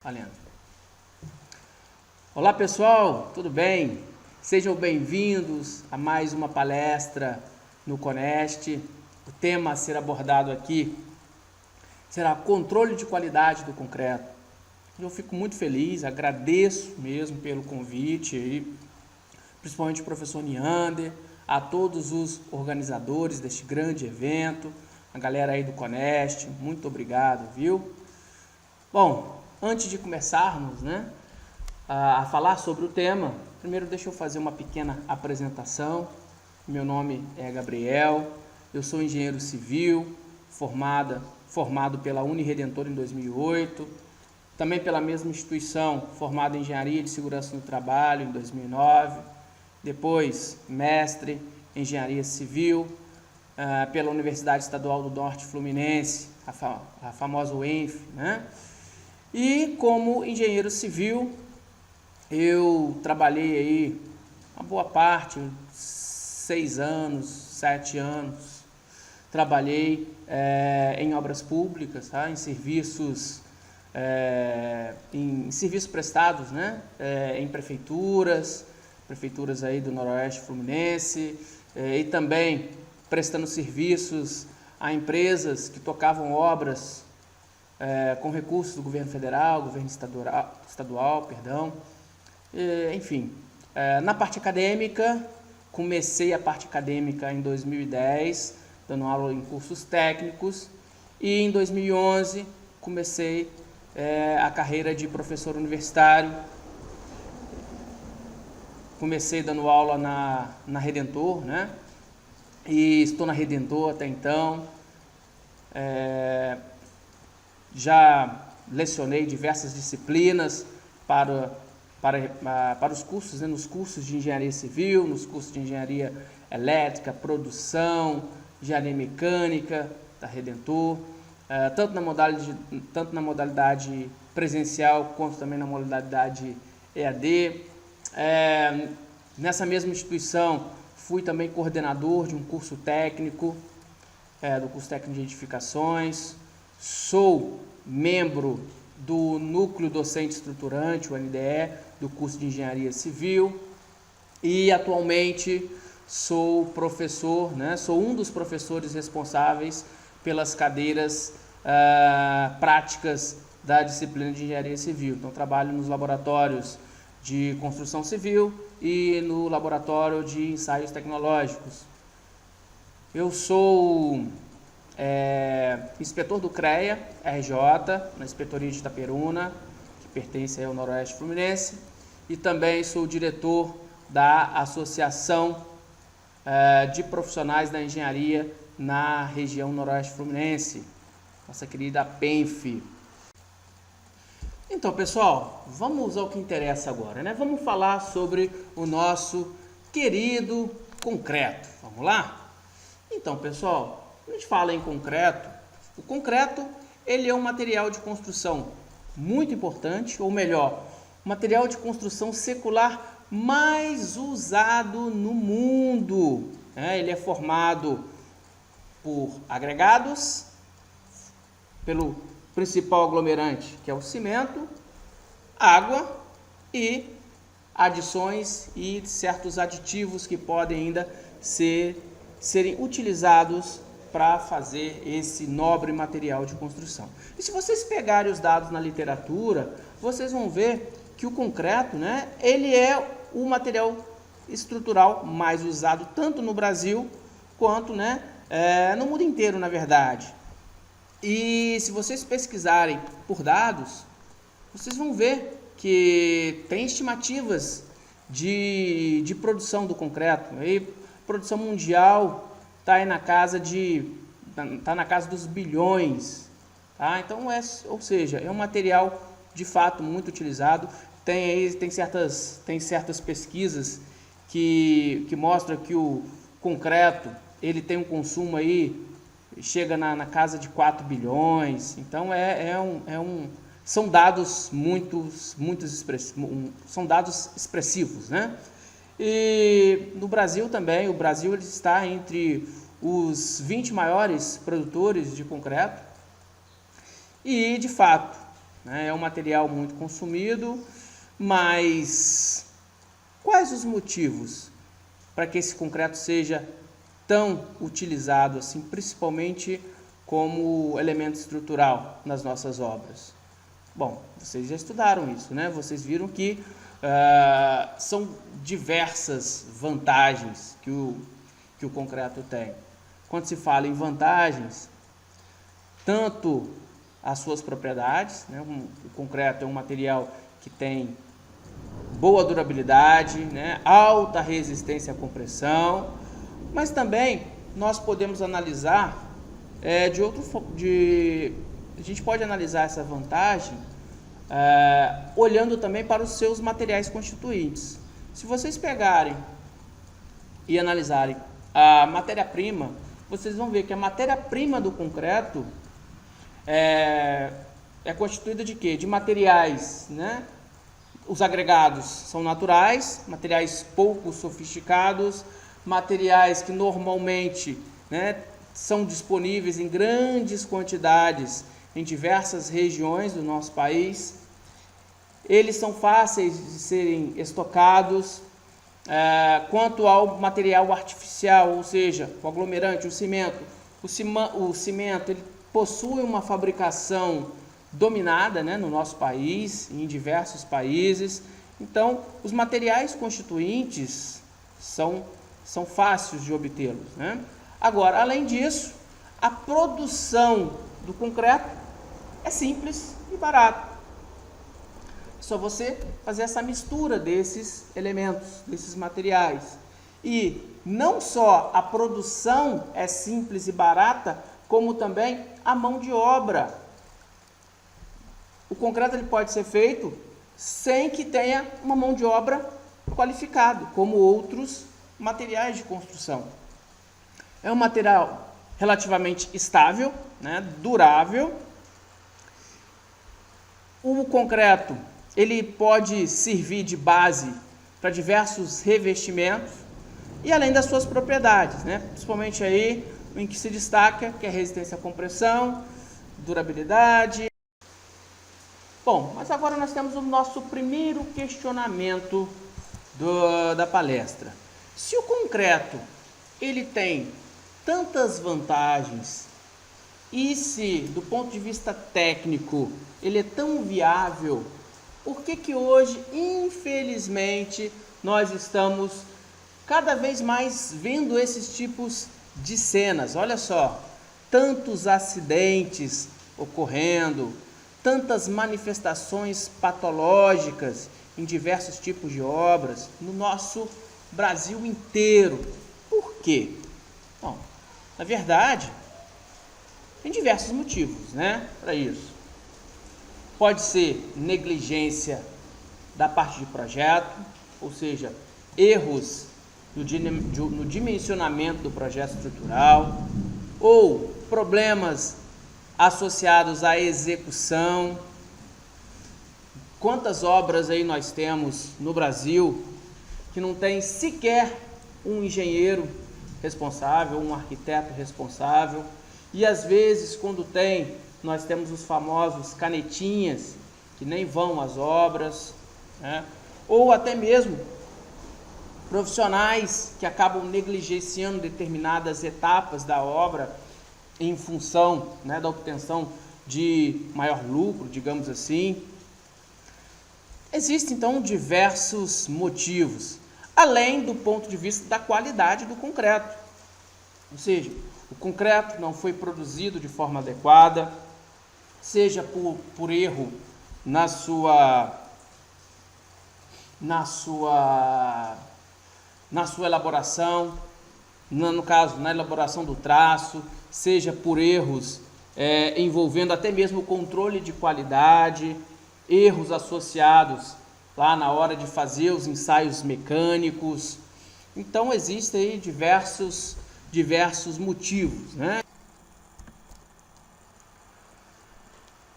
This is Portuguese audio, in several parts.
Valendo. Olá pessoal, tudo bem? Sejam bem-vindos a mais uma palestra no Conest. O tema a ser abordado aqui será controle de qualidade do concreto. Eu fico muito feliz, agradeço mesmo pelo convite aí, principalmente o professor Neander, a todos os organizadores deste grande evento, a galera aí do Conest, muito obrigado, viu? Bom, antes de começarmos, a falar sobre o tema, primeiro deixa eu fazer uma pequena apresentação. Meu nome é Gabriel, eu sou engenheiro civil, formado pela Uniredentor em 2008, também pela mesma instituição, formado em Engenharia de Segurança no Trabalho em 2009, depois mestre em Engenharia Civil pela Universidade Estadual do Norte Fluminense, a famosa UENF, E como engenheiro civil, eu trabalhei aí uma boa parte, 6 anos, 7 anos, trabalhei em obras públicas, em serviços prestados, em prefeituras aí do Noroeste Fluminense, e também prestando serviços a empresas que tocavam obras com recursos do governo federal, governo estadual, enfim. Na parte acadêmica, comecei a parte acadêmica em 2010, dando aula em cursos técnicos, e em 2011 comecei a carreira de professor universitário. Comecei dando aula na Redentor, e estou na Redentor até então. Já lecionei diversas disciplinas para os cursos, nos cursos de engenharia civil, nos cursos de engenharia elétrica, produção, engenharia mecânica da Redentor, tanto na modalidade presencial quanto também na modalidade EAD. Nessa mesma instituição fui também coordenador de um curso técnico, do curso técnico de edificações. Sou membro do Núcleo Docente Estruturante, o NDE, do curso de Engenharia Civil, e atualmente sou professor, sou um dos professores responsáveis pelas cadeiras práticas da disciplina de Engenharia Civil. Então, trabalho nos laboratórios de construção civil e no laboratório de ensaios tecnológicos. Eu sou inspetor do CREA, RJ, na Inspetoria de Itaperuna, que pertence ao Noroeste Fluminense, e também sou diretor da Associação de Profissionais da Engenharia na região Noroeste Fluminense, nossa querida PENF. Então, pessoal, vamos ao que interessa agora, Vamos falar sobre o nosso querido concreto. Vamos lá? Então, pessoal, quando a gente fala em concreto, o concreto ele é um material de construção muito importante, ou melhor, o material de construção secular mais usado no mundo. Ele é formado por agregados, pelo principal aglomerante, que é o cimento, água e adições e certos aditivos que podem ainda serem utilizados para fazer esse nobre material de construção. E se vocês pegarem os dados na literatura, vocês vão ver que o concreto, ele é o material estrutural mais usado tanto no Brasil quanto no mundo inteiro, na verdade. E se vocês pesquisarem por dados, vocês vão ver que tem estimativas de produção do concreto. Aí, produção mundial está aí na casa dos bilhões, Então, ou seja, é um material de fato muito utilizado. Tem certas pesquisas que mostram que o concreto ele tem um consumo aí, chega na casa de 4 bilhões. Então, são dados são dados expressivos, E no Brasil também, o Brasil ele está entre os 20 maiores produtores de concreto e, de fato, né? É um material muito consumido, mas quais os motivos para que esse concreto seja tão utilizado assim, principalmente como elemento estrutural nas nossas obras? Bom, vocês já estudaram isso, né? Vocês viram que são diversas vantagens que o concreto tem. Quando se fala em vantagens, tanto as suas propriedades, né? O concreto é um material que tem boa durabilidade, né? Alta resistência à compressão, mas também nós podemos analisar a gente pode analisar essa vantagem olhando também para os seus materiais constituintes. Se vocês pegarem e analisarem a matéria-prima, vocês vão ver que a matéria-prima do concreto é constituída de quê? De materiais, né? Os agregados são naturais, materiais pouco sofisticados, materiais que normalmente, né, são disponíveis em grandes quantidades em diversas regiões do nosso país. Eles são fáceis de serem estocados. Quanto ao material artificial, ou seja, o aglomerante, o cimento, ele possui uma fabricação dominada, né, no nosso país, em diversos países. Então, os materiais constituintes são fáceis de obtê-los, né? Agora, além disso, a produção do concreto é simples e barato. É só você fazer essa mistura desses elementos, desses materiais. E não só a produção é simples e barata, como também a mão de obra. O concreto ele pode ser feito sem que tenha uma mão de obra qualificada, como outros materiais de construção. É um material relativamente estável, né, durável. O concreto ele pode servir de base para diversos revestimentos e além das suas propriedades, né, principalmente aí em que se destaca que é resistência à compressão, durabilidade. Bom, mas agora nós temos o nosso primeiro questionamento da palestra. Se o concreto ele tem tantas vantagens e se do ponto de vista técnico ele é tão viável, por que hoje, infelizmente, nós estamos cada vez mais vendo esses tipos de cenas? Olha só, tantos acidentes ocorrendo, tantas manifestações patológicas em diversos tipos de obras no nosso Brasil inteiro. Por quê? Bom, na verdade, tem diversos motivos, né, para isso. Pode ser negligência da parte de projeto, ou seja, erros no dimensionamento do projeto estrutural, ou problemas associados à execução. Quantas obras aí nós temos no Brasil que não tem sequer um engenheiro responsável, um arquiteto responsável, e às vezes quando tem, nós temos os famosos canetinhas que nem vão às obras, né? Ou até mesmo profissionais que acabam negligenciando determinadas etapas da obra em função, né, da obtenção de maior lucro, digamos assim. Existem então diversos motivos, além do ponto de vista da qualidade do concreto. Ou seja, o concreto não foi produzido de forma adequada, seja por erro na sua elaboração, no caso, na elaboração do traço, seja por erros envolvendo até mesmo o controle de qualidade, erros associados lá na hora de fazer os ensaios mecânicos. Então, existem aí diversos motivos, né?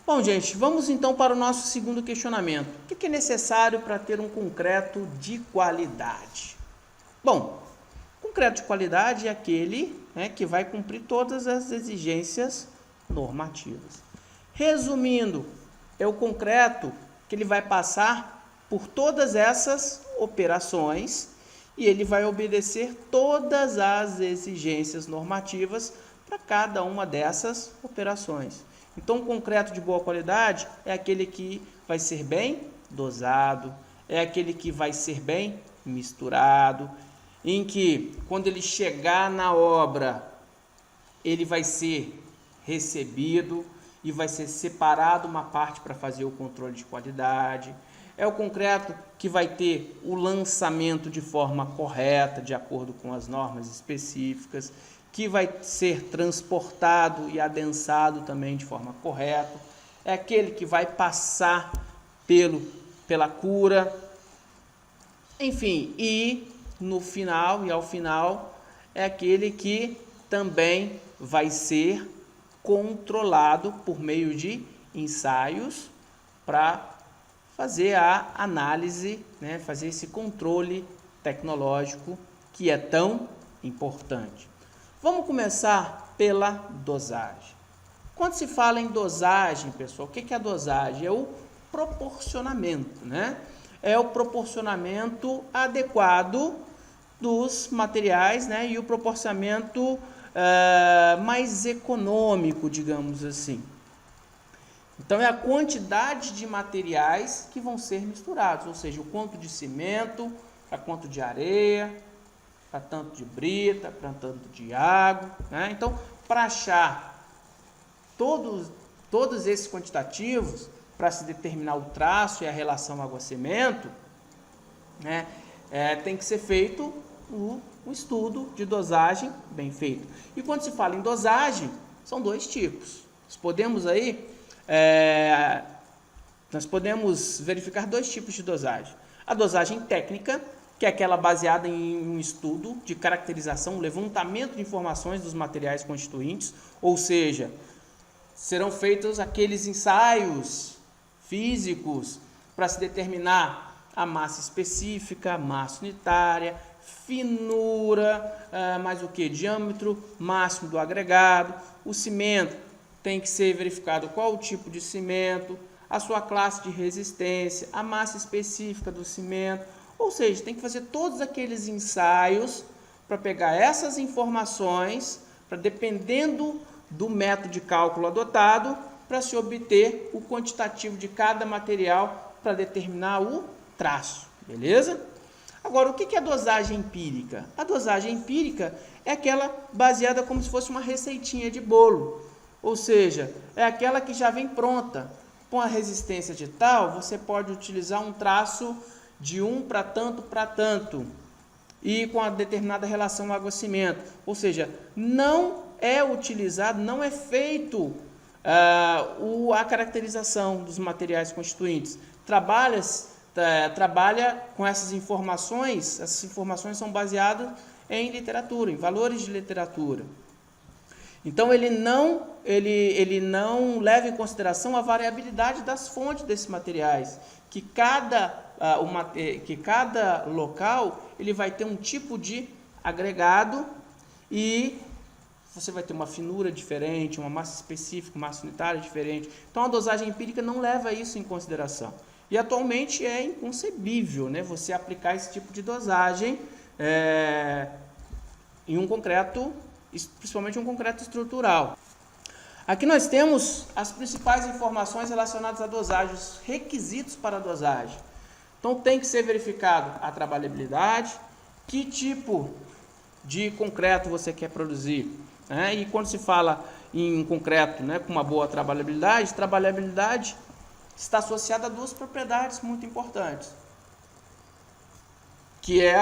Bom, gente, vamos então para o nosso segundo questionamento. O que é necessário para ter um concreto de qualidade? Bom, concreto de qualidade é aquele, né, que vai cumprir todas as exigências normativas. Resumindo, é o concreto que ele vai passar por todas essas operações e ele vai obedecer todas as exigências normativas para cada uma dessas operações. Então, o concreto de boa qualidade é aquele que vai ser bem dosado, é aquele que vai ser bem misturado, em que, quando ele chegar na obra, ele vai ser recebido e vai ser separado uma parte para fazer o controle de qualidade. É o concreto que vai ter o lançamento de forma correta, de acordo com as normas específicas, que vai ser transportado e adensado também de forma correta. É aquele que vai passar pela cura, enfim, e no final e ao final é aquele que também vai ser controlado por meio de ensaios para fazer a análise, né, fazer esse controle tecnológico que é tão importante. Vamos começar pela dosagem. Quando se fala em dosagem, pessoal, o que é a dosagem? É o proporcionamento, né? É o proporcionamento adequado dos materiais, né? E o proporcionamento mais econômico, digamos assim. Então, é a quantidade de materiais que vão ser misturados, ou seja, o quanto de cimento, para quanto de areia, para tanto de brita, para tanto de água, né? Então, para achar todos esses quantitativos, para se determinar o traço e a relação água-cimento, né, tem que ser feito um estudo de dosagem bem feito. E quando se fala em dosagem, são dois tipos. Nós podemos verificar dois tipos de dosagem. A dosagem técnica, que é aquela baseada em um estudo de caracterização, levantamento de informações dos materiais constituintes, ou seja, serão feitos aqueles ensaios físicos para se determinar a massa específica, massa unitária, finura, mais o que? Diâmetro máximo do agregado. O cimento tem que ser verificado qual o tipo de cimento, a sua classe de resistência, a massa específica do cimento. Ou seja, tem que fazer todos aqueles ensaios para pegar essas informações, para, dependendo do método de cálculo adotado, para se obter o quantitativo de cada material para determinar o traço, beleza? Agora, o que é a dosagem empírica? A dosagem empírica é aquela baseada como se fosse uma receitinha de bolo, ou seja, é aquela que já vem pronta. Com a resistência de tal, você pode utilizar um traço de 1 para tanto, e com a determinada relação água-cimento, ou seja, não é utilizado, não é feito a caracterização dos materiais constituintes. Trabalha com essas informações são baseadas em literatura, em valores de literatura. Então, ele não leva em consideração a variabilidade das fontes desses materiais, que cada local ele vai ter um tipo de agregado e você vai ter uma finura diferente, uma massa específica, massa unitária diferente. Então, a dosagem empírica não leva isso em consideração. E atualmente é inconcebível, né, você aplicar esse tipo de dosagem em um concreto, principalmente um concreto estrutural. Aqui nós temos as principais informações relacionadas à dosagem, os requisitos para a dosagem. Então, tem que ser verificado a trabalhabilidade, que tipo de concreto você quer produzir. E quando se fala em um concreto, né, com uma boa trabalhabilidade está associada a duas propriedades muito importantes, que é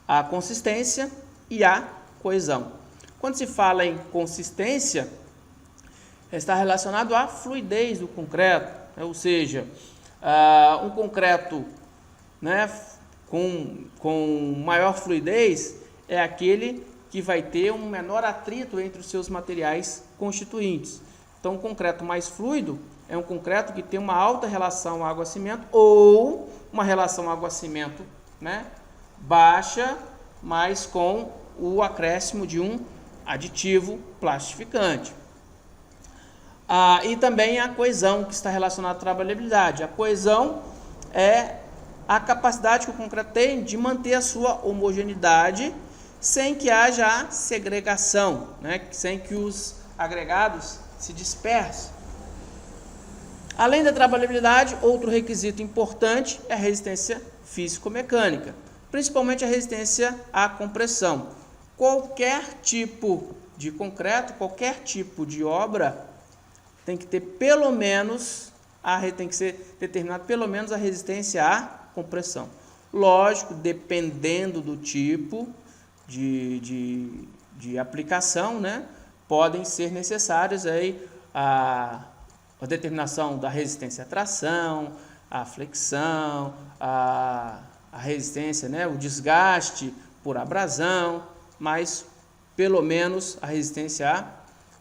a consistência e a coesão. Quando se fala em consistência, está relacionado à fluidez do concreto, né? Ou seja, um concreto, né, com maior fluidez é aquele que vai ter um menor atrito entre os seus materiais constituintes. Então, um concreto mais fluido é um concreto que tem uma alta relação água-cimento ou uma relação água-cimento, né, baixa, mas com o acréscimo de um aditivo plastificante. E também a coesão, que está relacionada à trabalhabilidade. A coesão é a capacidade que o concreto tem de manter a sua homogeneidade sem que haja a segregação, né? Sem que os agregados se dispersem. Além da trabalhabilidade, outro requisito importante é a resistência físico-mecânica, principalmente a resistência à compressão. Qualquer tipo de concreto, qualquer tipo de obra tem que ter pelo menos tem que ser determinado pelo menos a resistência à compressão. Lógico, dependendo do tipo de aplicação, né, podem ser necessários aí a determinação da resistência à tração, à flexão, a resistência, né, o desgaste por abrasão, mas pelo menos a resistência à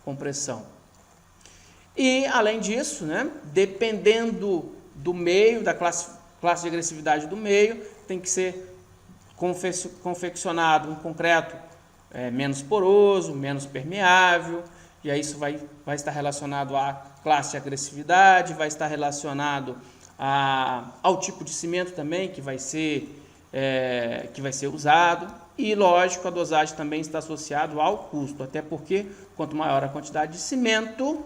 compressão. E, além disso, né, dependendo do meio, da classe de agressividade do meio, tem que ser confeccionado um concreto menos poroso, menos permeável, e aí isso vai estar relacionado à classe de agressividade, vai estar relacionado ao tipo de cimento também que vai ser usado, e, lógico, a dosagem também está associada ao custo, até porque quanto maior a quantidade de cimento,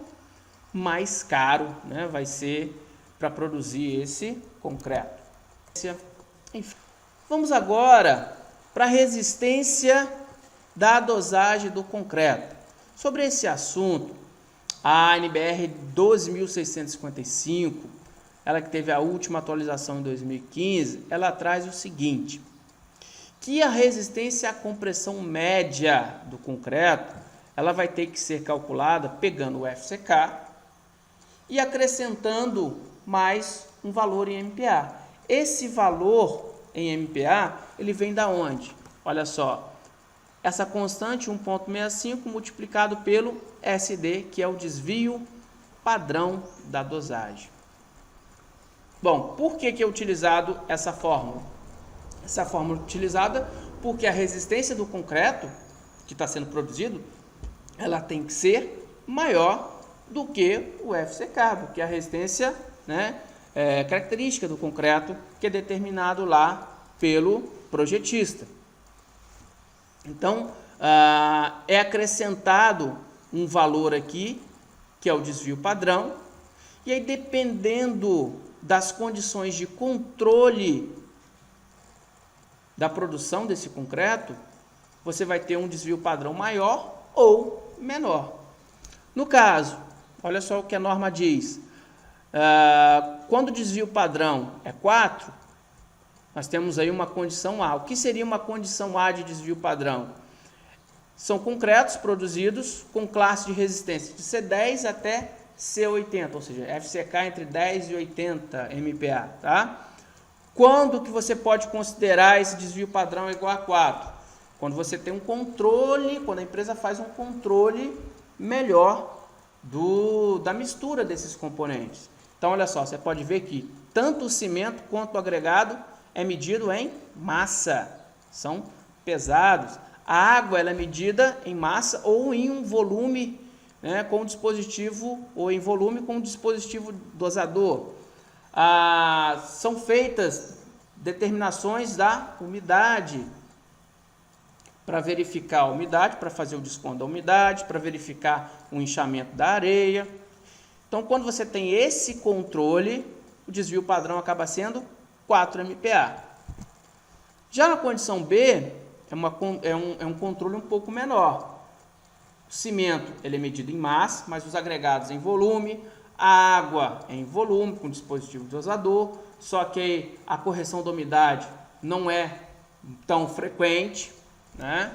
mais caro, né, vai ser para produzir esse concreto. Enfim, vamos agora para a resistência da dosagem do concreto. Sobre esse assunto, a NBR 12.655, ela que teve a última atualização em 2015, ela traz o seguinte, que a resistência à compressão média do concreto, ela vai ter que ser calculada pegando o FCK, e acrescentando mais um valor em MPa. Esse valor em MPa, ele vem da onde? Olha só, essa constante 1,65 multiplicado pelo SD, que é o desvio padrão da dosagem. Bom, por que é utilizado essa fórmula? Essa fórmula é utilizada porque a resistência do concreto que está sendo produzido, ela tem que ser maior do que o FCK, porque a resistência, né, característica do concreto que é determinado lá pelo projetista. Então, é acrescentado um valor aqui, que é o desvio padrão, e aí dependendo das condições de controle da produção desse concreto, você vai ter um desvio padrão maior ou menor. No caso, olha só o que a norma diz. Quando o desvio padrão é 4, nós temos aí uma condição A. O que seria uma condição A de desvio padrão? São concretos produzidos com classe de resistência de C10 até C80, ou seja, FCK entre 10 e 80 MPa. Tá? Quando que você pode considerar esse desvio padrão igual a 4? Quando você tem um controle, quando a empresa faz um controle melhor da mistura desses componentes. Então, olha só, você pode ver que tanto o cimento quanto o agregado é medido em massa, são pesados. A água ela é medida em massa ou em um volume, né, com o dispositivo, ou em volume com o dispositivo dosador. São feitas determinações da umidade, para verificar a umidade, para fazer o desconto da umidade, para verificar o inchamento da areia. Então, quando você tem esse controle, o desvio padrão acaba sendo 4 MPa. Já na condição B, é um controle um pouco menor. O cimento ele é medido em massa, mas os agregados em volume, a água é em volume, com dispositivo dosador, só que a correção da umidade não é tão frequente, né?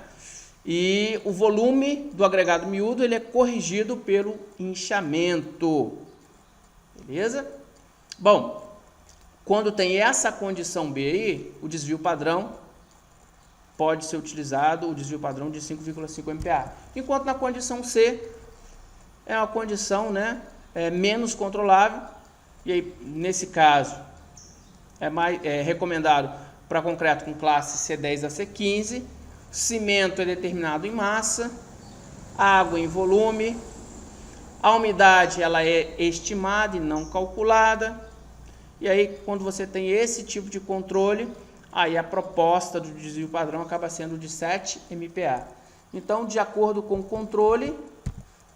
E o volume do agregado miúdo ele é corrigido pelo inchamento. Beleza? Bom, quando tem essa condição B aí, o desvio padrão pode ser utilizado, o desvio padrão de 5,5 MPa. Enquanto na condição C é uma condição, né, menos controlável, e aí, nesse caso é recomendado para concreto com classe C10 a C15. Cimento é determinado em massa água em volume, a umidade ela é estimada e não calculada. E aí, quando você tem esse tipo de controle, aí a proposta do desvio padrão acaba sendo de 7 MPa. Então, de acordo com o controle,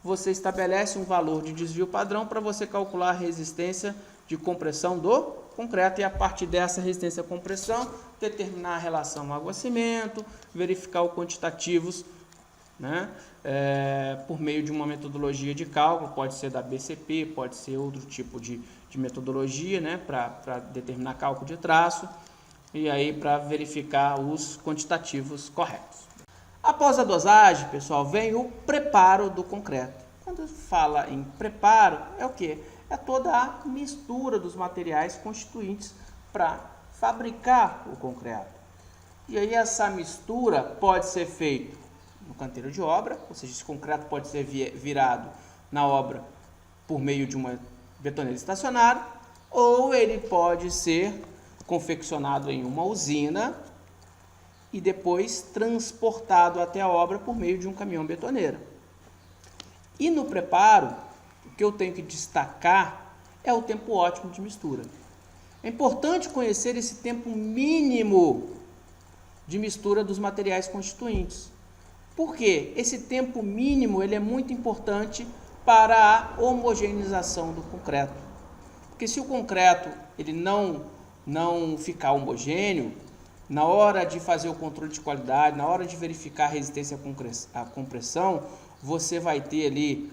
você estabelece um valor de desvio padrão para você calcular a resistência de compressão do concreto, e a partir dessa resistência à compressão, determinar a relação água-cimento, verificar os quantitativos, né, por meio de uma metodologia de cálculo, pode ser da BCP, pode ser outro tipo de metodologia, né, para determinar cálculo de traço, e aí para verificar os quantitativos corretos. Após a dosagem, pessoal, vem o preparo do concreto. Quando fala em preparo, é o que? É toda a mistura dos materiais constituintes para fabricar o concreto. E aí essa mistura pode ser feita no canteiro de obra, ou seja, esse concreto pode ser virado na obra por meio de uma betoneira estacionária, ou ele pode ser confeccionado em uma usina e depois transportado até a obra por meio de um caminhão betoneira. E no preparo, o que eu tenho que destacar é o tempo ótimo de mistura. É importante conhecer esse tempo mínimo de mistura dos materiais constituintes. Por quê? Esse tempo mínimo ele é muito importante para a homogeneização do concreto. Porque se o concreto ele não ficar homogêneo, na hora de fazer o controle de qualidade, na hora de verificar a resistência à compressão, você vai ter ali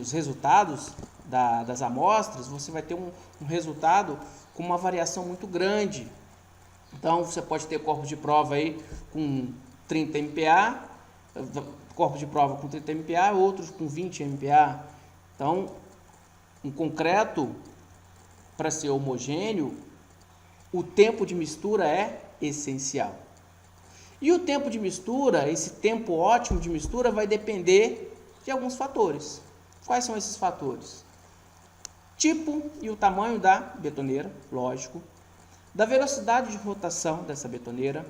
os resultados das amostras, você vai ter um resultado com uma variação muito grande. Então, você pode ter corpos de prova aí com 30 MPa, corpos de prova com 30 MPa, outros com 20 MPa. Então, um concreto, para ser homogêneo, o tempo de mistura é essencial. E o tempo de mistura, esse tempo ótimo de mistura, vai depender de alguns fatores. Quais são esses fatores? Tipo e o tamanho da betoneira, lógico, da velocidade de rotação dessa betoneira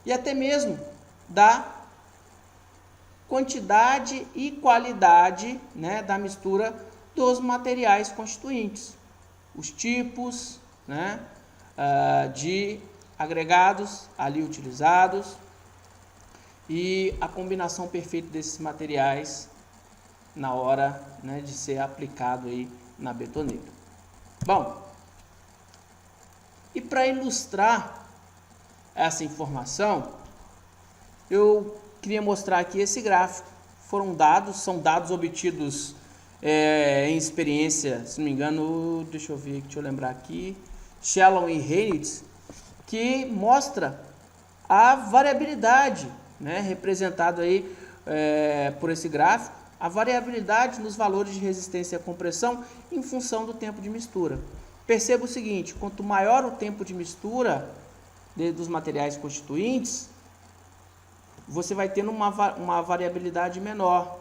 e até mesmo da quantidade e qualidade, né, da mistura dos materiais constituintes. Os tipos, né, de agregados ali utilizados e a combinação perfeita desses materiais na hora, né, de ser aplicado aí na betoneira. Bom, e para ilustrar essa informação, eu queria mostrar aqui esse gráfico. São dados obtidos em experiência, se não me engano, deixa eu lembrar aqui, Shellon e Heinitz, que mostra a variabilidade, né, representado aí por esse gráfico, a variabilidade nos valores de resistência à compressão em função do tempo de mistura. Perceba o seguinte, quanto maior o tempo de mistura dos materiais constituintes, você vai tendo uma variabilidade menor.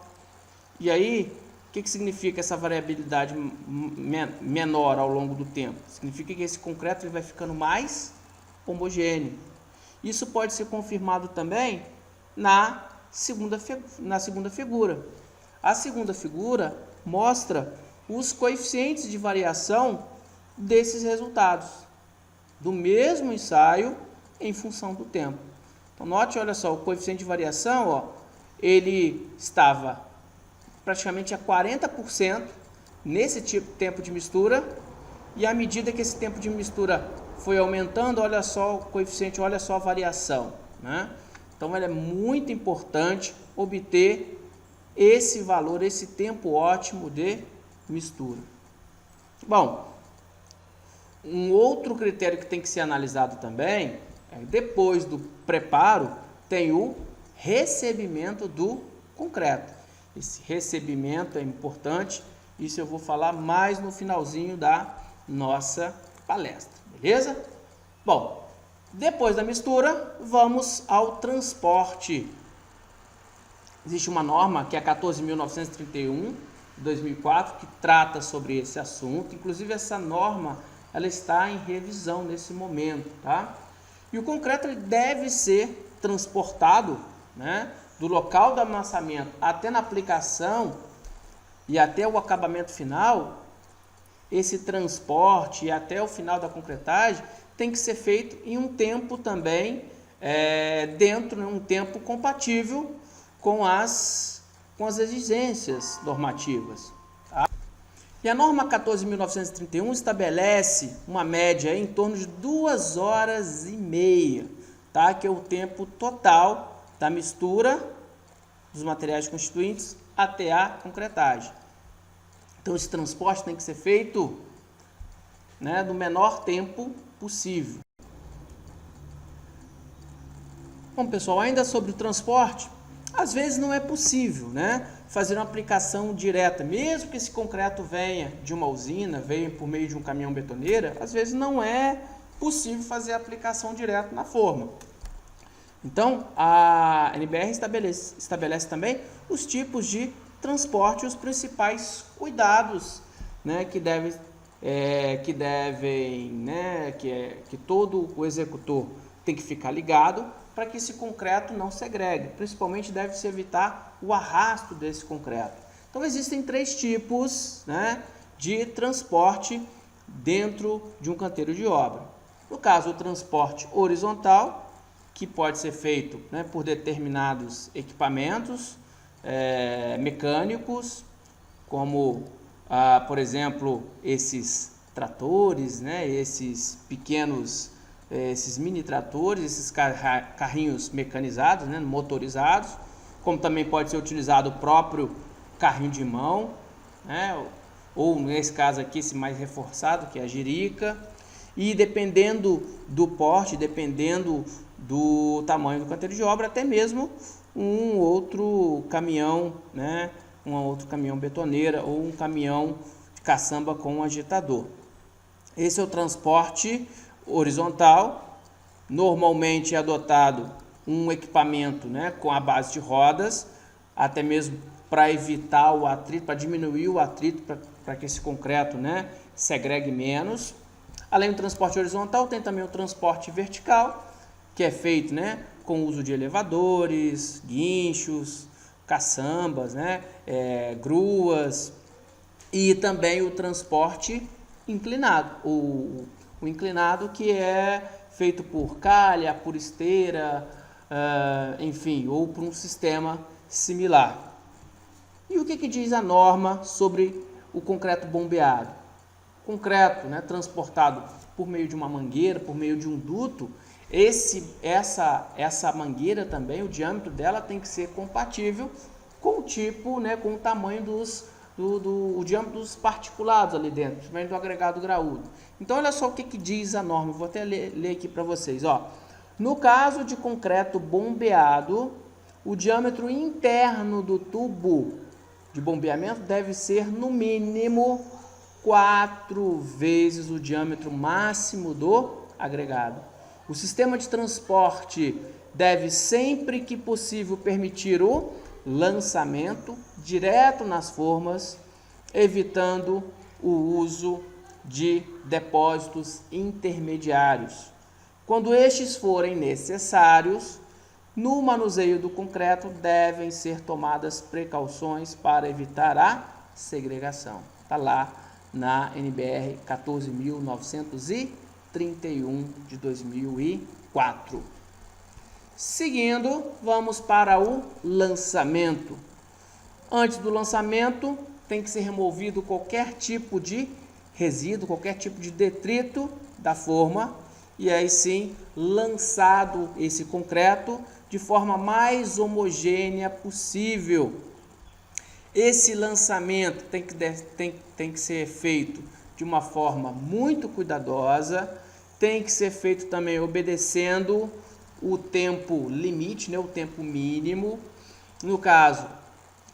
E aí, o que significa essa variabilidade menor ao longo do tempo? Significa que esse concreto ele vai ficando mais homogêneo. Isso pode ser confirmado também na segunda figura. A segunda figura mostra os coeficientes de variação desses resultados, do mesmo ensaio em função do tempo. Então, note, olha só, o coeficiente de variação, ó, ele estava praticamente a 40% nesse tempo de mistura, e à medida que esse tempo de mistura foi aumentando, olha só o coeficiente, olha só a variação, né? Então, é muito importante obter esse valor, esse tempo ótimo de mistura. Bom, um outro critério que tem que ser analisado também, depois do preparo, tem o recebimento do concreto. Esse recebimento é importante, isso eu vou falar mais no finalzinho da nossa palestra, beleza? Bom, depois da mistura, vamos ao transporte. Existe uma norma que é a 14.931, de 2004, que trata sobre esse assunto. Inclusive, essa norma ela está em revisão nesse momento, tá? E o concreto ele deve ser transportado né, do local do amassamento até na aplicação e até o acabamento final, esse transporte e até o final da concretagem tem que ser feito em um tempo também, dentro de um tempo compatível com as exigências normativas. Tá? E a norma 14.931 estabelece uma média em torno de 2 horas e meia, tá? Que é o tempo total da mistura dos materiais constituintes até a concretagem. Então esse transporte tem que ser feito, né, no menor tempo possível. Bom, pessoal, ainda sobre o transporte, às vezes não é possível, né, fazer uma aplicação direta, mesmo que esse concreto venha de uma usina, venha por meio de um caminhão betoneira, às vezes não é possível fazer a aplicação direta na forma. Então, a NBR estabelece também os tipos de transporte e os principais cuidados, né, que todo o executor tem que ficar ligado para que esse concreto não segregue. Principalmente deve-se evitar o arrasto desse concreto. Então existem 3 tipos, né, de transporte dentro de um canteiro de obra. No caso, o transporte horizontal, que pode ser feito, né, por determinados equipamentos mecânicos, como, por exemplo, esses tratores, né, esses mini tratores, esses carrinhos mecanizados, né, motorizados, como também pode ser utilizado o próprio carrinho de mão, né, ou nesse caso aqui, esse mais reforçado, que é a jirica, e dependendo do porte, dependendo do tamanho do canteiro de obra, até mesmo um outro caminhão, né, um outro caminhão betoneira ou um caminhão de caçamba com um agitador. Esse é o transporte horizontal. Normalmente é adotado um equipamento, né, com a base de rodas, até mesmo para evitar o atrito, para diminuir o atrito, para que esse concreto, né, segregue menos. Além do transporte horizontal, tem também o transporte vertical, que é feito, né, com o uso de elevadores, guinchos, caçambas, né, gruas, e também o transporte inclinado, o inclinado, que é feito por calha, por esteira, enfim, ou por um sistema similar. E o que diz a norma sobre o concreto bombeado? Concreto, né, transportado por meio de uma mangueira, por meio de um duto, essa mangueira também, o diâmetro dela tem que ser compatível com o tipo, né, com o tamanho o diâmetro dos particulados ali dentro, principalmente do agregado graúdo. Então, olha só o que diz a norma, vou até ler aqui para vocês. Ó. No caso de concreto bombeado, o diâmetro interno do tubo de bombeamento deve ser, no mínimo, 4 vezes o diâmetro máximo do agregado. O sistema de transporte deve, sempre que possível, permitir o lançamento direto nas formas, evitando o uso de depósitos intermediários. Quando estes forem necessários, no manuseio do concreto devem ser tomadas precauções para evitar a segregação. Está lá na NBR 14.931 de 2004. Seguindo, vamos para o lançamento. Antes do lançamento, tem que ser removido qualquer tipo de resíduo, qualquer tipo de detrito da forma, e aí sim lançado esse concreto de forma mais homogênea possível. Esse lançamento tem que ser feito de uma forma muito cuidadosa, tem que ser feito também obedecendo o tempo limite, né, o tempo mínimo. No caso,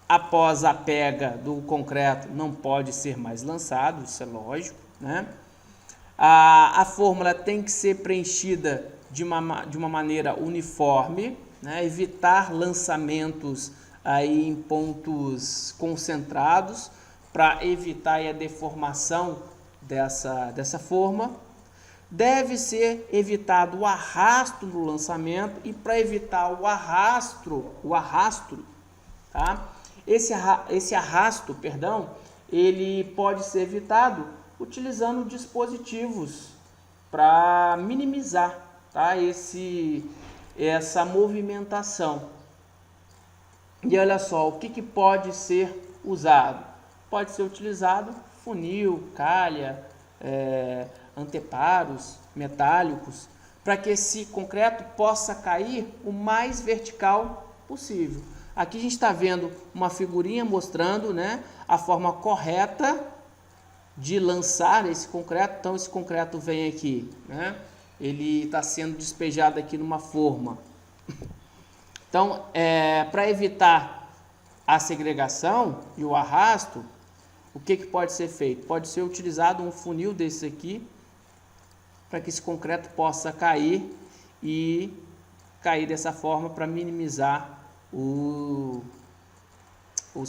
após a pega do concreto, não pode ser mais lançado, isso é lógico, né? A fórmula tem que ser preenchida de uma maneira uniforme, né? Evitar lançamentos aí em pontos concentrados para evitar a deformação dessa forma. deve ser evitado o arrasto no lançamento, e para evitar o arrasto, tá? Esse arrasto, perdão, ele pode ser evitado utilizando dispositivos para minimizar, tá? Essa movimentação. E olha só, o que pode ser usado? Pode ser utilizado funil, calha, anteparos metálicos, para que esse concreto possa cair o mais vertical possível. Aqui a gente está vendo uma figurinha mostrando, né, a forma correta de lançar esse concreto. Então esse concreto vem aqui, né, ele está sendo despejado aqui numa forma. Então, para evitar a segregação e o arrasto, o que pode ser feito? Pode ser utilizado um funil desse aqui, para que esse concreto possa cair e cair dessa forma para minimizar os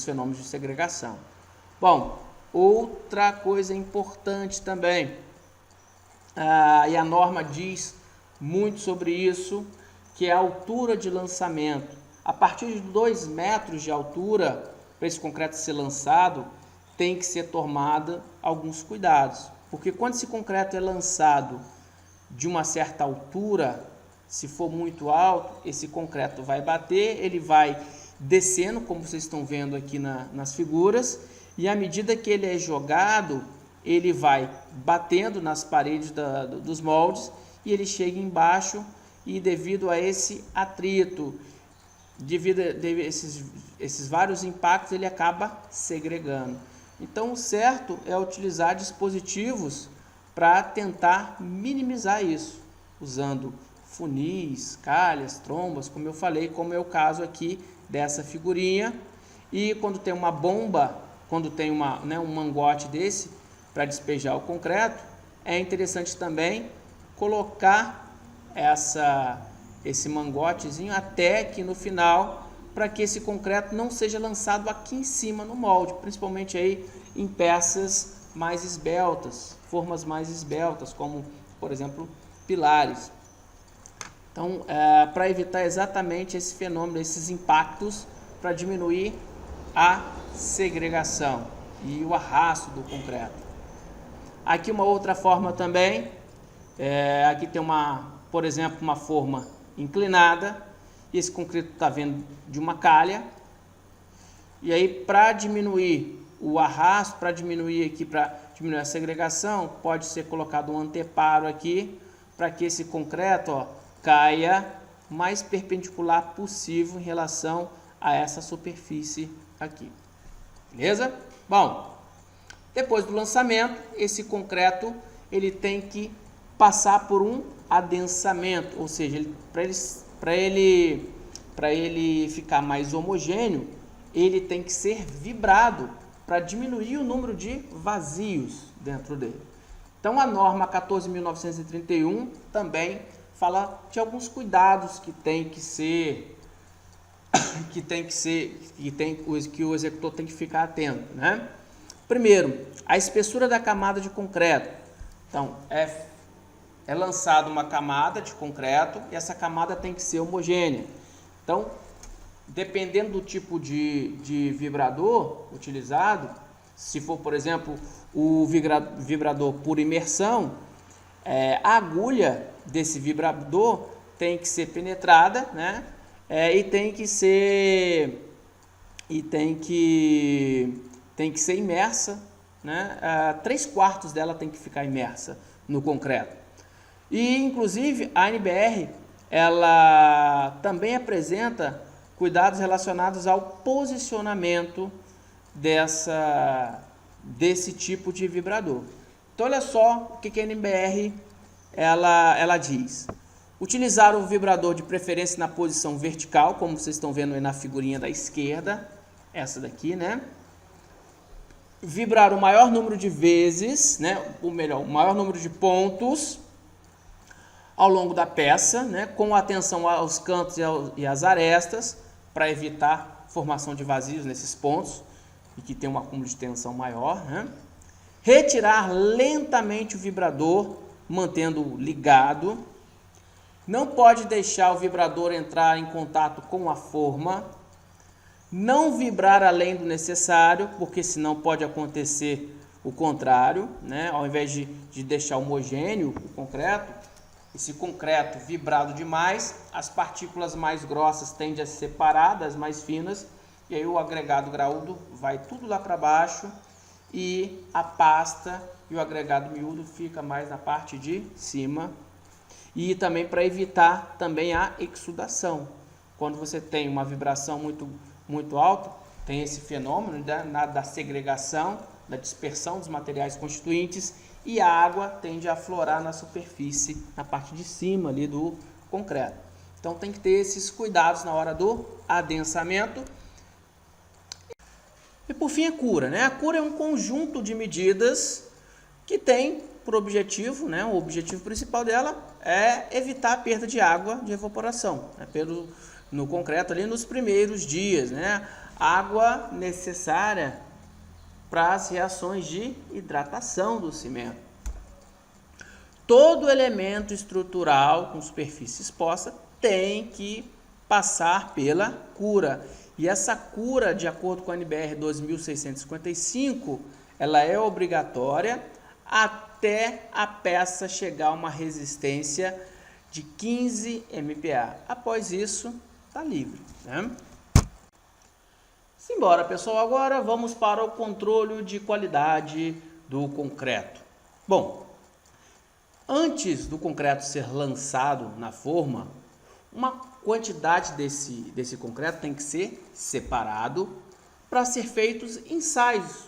fenômenos de segregação. Bom, outra coisa importante também, e a norma diz muito sobre isso, que é a altura de lançamento. A partir de 2 metros de altura, para esse concreto ser lançado, tem que ser tomado alguns cuidados. Porque quando esse concreto é lançado de uma certa altura, se for muito alto, esse concreto vai bater, ele vai descendo, como vocês estão vendo aqui nas figuras, e à medida que ele é jogado, ele vai batendo nas paredes dos moldes, e ele chega embaixo, e devido a esse atrito, devido a esses vários impactos, ele acaba segregando. Então, o certo é utilizar dispositivos para tentar minimizar isso, usando funis, calhas, trombas, como eu falei, como é o caso aqui dessa figurinha. E quando tem uma bomba, quando tem um mangote desse para despejar o concreto, é interessante também colocar esse mangotezinho até aqui no final, para que esse concreto não seja lançado aqui em cima no molde, principalmente aí em peças mais esbeltas, formas mais esbeltas, como por exemplo pilares. Então, para evitar exatamente esse fenômeno, esses impactos, para diminuir a segregação e o arrasto do concreto. Aqui uma outra forma também, aqui tem por exemplo, uma forma inclinada, e esse concreto está vindo de uma calha, e aí para diminuir o arrasto, para diminuir a segregação, pode ser colocado um anteparo aqui, para que esse concreto caia mais perpendicular possível em relação a essa superfície aqui. Beleza? Bom, depois do lançamento, esse concreto ele tem que passar por um adensamento, ou seja, para ele ficar mais homogêneo, ele tem que ser vibrado para diminuir o número de vazios dentro dele. Então a norma 14.931 também fala de alguns cuidados que o executor tem que ficar atento, né? Primeiro, a espessura da camada de concreto. Então, é lançada uma camada de concreto e essa camada tem que ser homogênea. Então, dependendo do tipo de vibrador utilizado, se for, por exemplo, o vibrador por imersão, a agulha desse vibrador tem que ser penetrada, né? E tem que ser imersa, né? 3/4 dela tem que ficar imersa no concreto. E inclusive a ANBR ela também apresenta cuidados relacionados ao posicionamento desse tipo de vibrador. Então olha só o que a ANBR ela diz. Utilizar o vibrador de preferência na posição vertical, como vocês estão vendo aí na figurinha da esquerda, essa daqui, né? Vibrar o maior número de vezes, né? Ou melhor, o maior número de pontos ao longo da peça, né? Com atenção aos cantos e às arestas, para evitar formação de vazios nesses pontos e que tem um acúmulo de tensão maior, né? Retirar lentamente o vibrador mantendo ligado. Não pode deixar o vibrador entrar em contato com a forma. Não vibrar além do necessário, porque senão pode acontecer o contrário, né? Ao invés de deixar homogêneo o concreto, esse concreto vibrado demais, as partículas mais grossas tendem a se separar das mais finas, e aí o agregado graúdo vai tudo lá para baixo e a pasta e o agregado miúdo fica mais na parte de cima. E também para evitar também a exsudação. Quando você tem uma vibração muito alta, tem esse fenômeno da segregação, da dispersão dos materiais constituintes, e a água tende a aflorar na superfície, na parte de cima ali do concreto. Então tem que ter esses cuidados na hora do adensamento. E por fim a cura, né? A cura é um conjunto de medidas que tem por objetivo, né? O objetivo principal dela é evitar a perda de água de evaporação, né? No concreto ali nos primeiros dias, né? Água necessária para as reações de hidratação do cimento. Todo elemento estrutural com superfície exposta tem que passar pela cura. E essa cura, de acordo com a NBR 2655, ela é obrigatória até a peça chegar a uma resistência de 15 MPa. Após isso, está livre, né? Simbora, pessoal, agora vamos para o controle de qualidade do concreto. Bom, antes do concreto ser lançado na forma, uma quantidade desse concreto tem que ser separado para ser feitos ensaios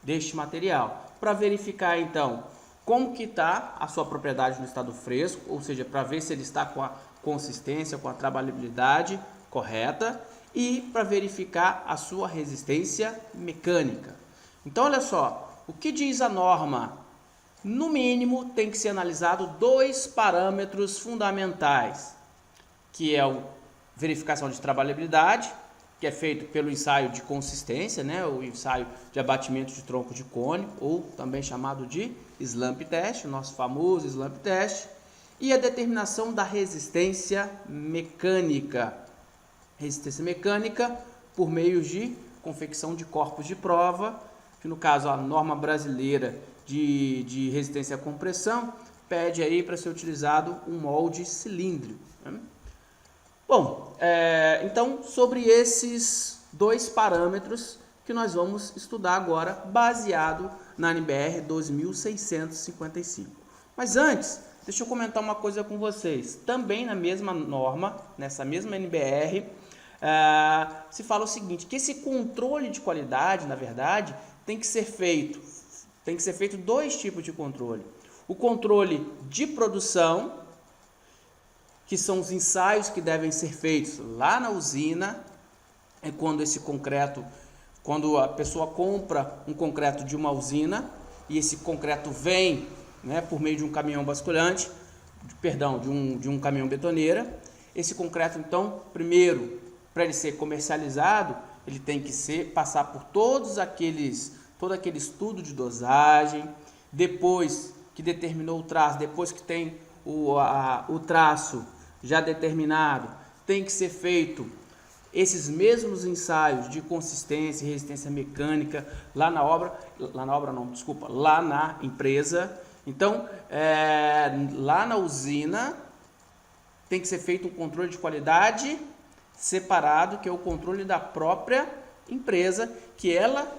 deste material, para verificar então como que está a sua propriedade no estado fresco, ou seja, para ver se ele está com a consistência, com a trabalhabilidade correta, e para verificar a sua resistência mecânica. Então, olha só, o que diz a norma? No mínimo, tem que ser analisado 2 parâmetros fundamentais, que é a verificação de trabalhabilidade, que é feito pelo ensaio de consistência, né, o ensaio de abatimento de tronco de cone, ou também chamado de slump test, o nosso famoso slump test, e a determinação da resistência mecânica. Resistência mecânica por meio de confecção de corpos de prova, que no caso a norma brasileira de resistência à compressão pede aí para ser utilizado um molde cilíndrico, né? Bom, então sobre esses 2 parâmetros que nós vamos estudar agora, baseado na NBR 2655. Mas antes, deixa eu comentar uma coisa com vocês. Também na mesma norma, nessa mesma NBR, se fala o seguinte, que esse controle de qualidade, na verdade, tem que ser feito 2 tipos de controle. O controle de produção, que são os ensaios que devem ser feitos lá na usina, é quando a pessoa compra um concreto de uma usina e esse concreto vem, né, por meio de um caminhão basculante, de um caminhão betoneira. Esse concreto, então, primeiro, para ele ser comercializado, ele tem que passar por todo aquele estudo de dosagem, depois que determinou o traço, depois que tem o traço já determinado, tem que ser feito esses mesmos ensaios de consistência e resistência mecânica lá na empresa. Então, lá na usina, tem que ser feito um controle de qualidade separado, que é o controle da própria empresa, que ela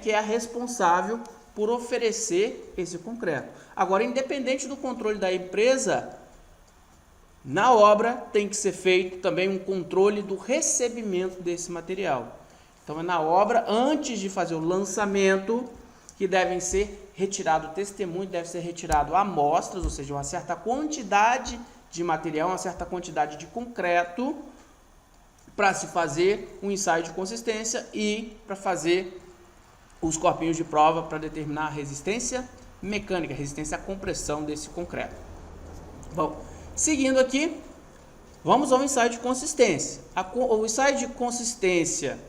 que é a responsável por oferecer esse concreto. Agora, independente do controle da empresa, na obra tem que ser feito também um controle do recebimento desse material. Então, é na obra, antes de fazer o lançamento, que devem ser retirado testemunho, deve ser retirado amostras, ou seja, uma certa quantidade de material, uma certa quantidade de concreto, para se fazer um ensaio de consistência e para fazer os corpinhos de prova para determinar a resistência mecânica, resistência à compressão desse concreto. Bom, seguindo aqui, vamos ao ensaio de consistência. O ensaio de consistência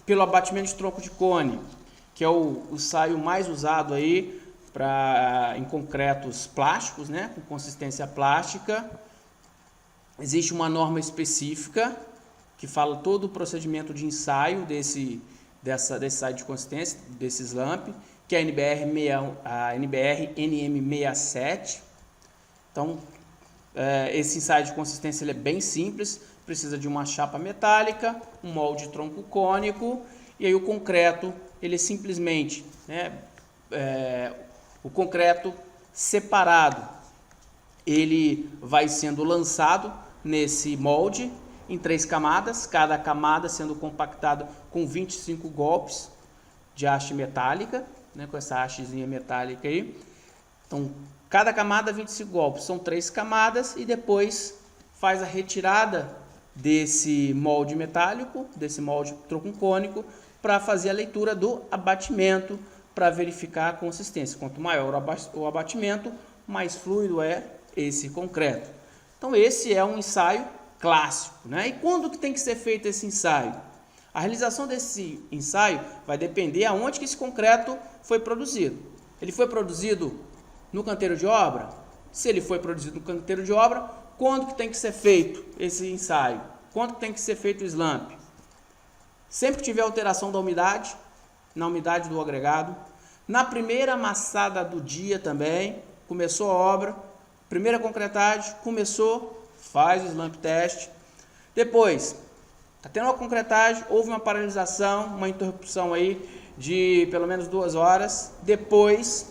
pelo abatimento de tronco de cone, que é o ensaio mais usado aí em concretos plásticos, né, com consistência plástica. Existe uma norma específica que fala todo o procedimento de ensaio desse ensaio de consistência, desse slump, que é a NBR NM67. Então, esse ensaio de consistência ele é bem simples, precisa de uma chapa metálica, um molde tronco cônico, e aí o concreto, ele simplesmente, né, o concreto separado, ele vai sendo lançado nesse molde em 3 camadas, cada camada sendo compactada com 25 golpes de haste metálica, né, com essa hastezinha metálica aí. Então, cada camada 25 golpes, são 3 camadas, e depois faz a retirada desse molde metálico, desse molde tronco cônico, para fazer a leitura do abatimento, para verificar a consistência. Quanto maior o abatimento, mais fluido é esse concreto. Então esse é um ensaio clássico, né? E quando que tem que ser feito esse ensaio? A realização desse ensaio vai depender aonde que esse concreto foi produzido. Ele foi produzido no canteiro de obra? Se ele foi produzido no canteiro de obra, quando que tem que ser feito esse ensaio? Quando que tem que ser feito o slump? Sempre que tiver alteração da umidade, na umidade do agregado, na primeira amassada do dia também, começou a obra, primeira concretagem, começou, faz o slump test. Depois, está tendo uma concretagem, houve uma paralisação, uma interrupção aí de pelo menos 2 horas. Depois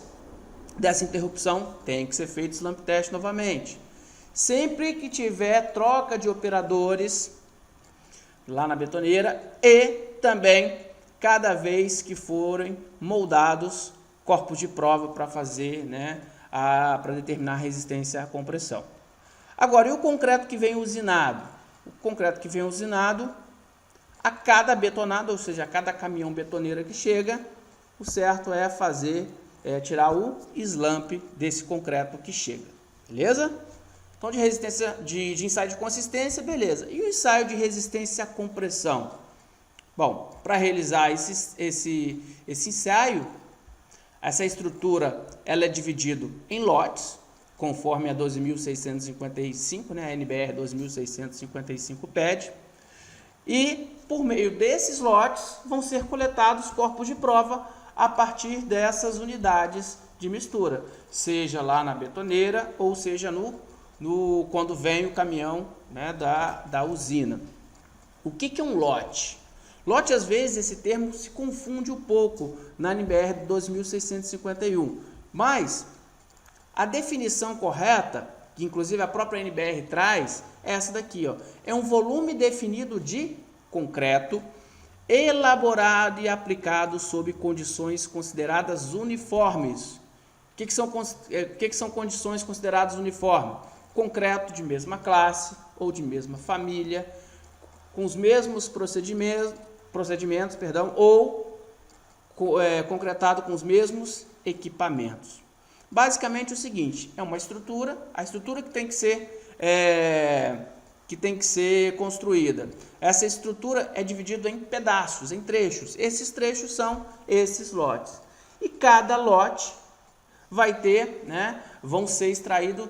dessa interrupção, tem que ser feito slump test novamente. Sempre que tiver troca de operadores lá na betoneira, e também cada vez que forem moldados corpos de prova para fazer, né, para determinar a resistência à compressão. Agora, e o concreto que vem usinado? O concreto que vem usinado, a cada betonada, ou seja, a cada caminhão betoneira que chega, o certo é tirar o slump desse concreto que chega, beleza? Então, de resistência, de ensaio de consistência, beleza. E o ensaio de resistência à compressão? Bom, para realizar esse ensaio, essa estrutura ela é dividida em lotes, conforme a 12.655, né, a NBR 12.655 pede. E, por meio desses lotes, vão ser coletados corpos de prova a partir dessas unidades de mistura, seja lá na betoneira ou seja quando vem o caminhão, né, da usina. O que é um lote? Lote, às vezes, esse termo se confunde um pouco na NBR 2651, mas a definição correta, que inclusive a própria NBR traz, é essa daqui, ó. É um volume definido de concreto, elaborado e aplicado sob condições consideradas uniformes. O que são condições consideradas uniformes? Concreto de mesma classe ou de mesma família, com os mesmos procedimentos, ou concretado com os mesmos equipamentos. Basicamente o seguinte, é uma estrutura, a estrutura que tem que ser construída. Essa estrutura é dividida em pedaços, em trechos. Esses trechos são esses lotes. E cada lote vai ter, né, vão ser extraídos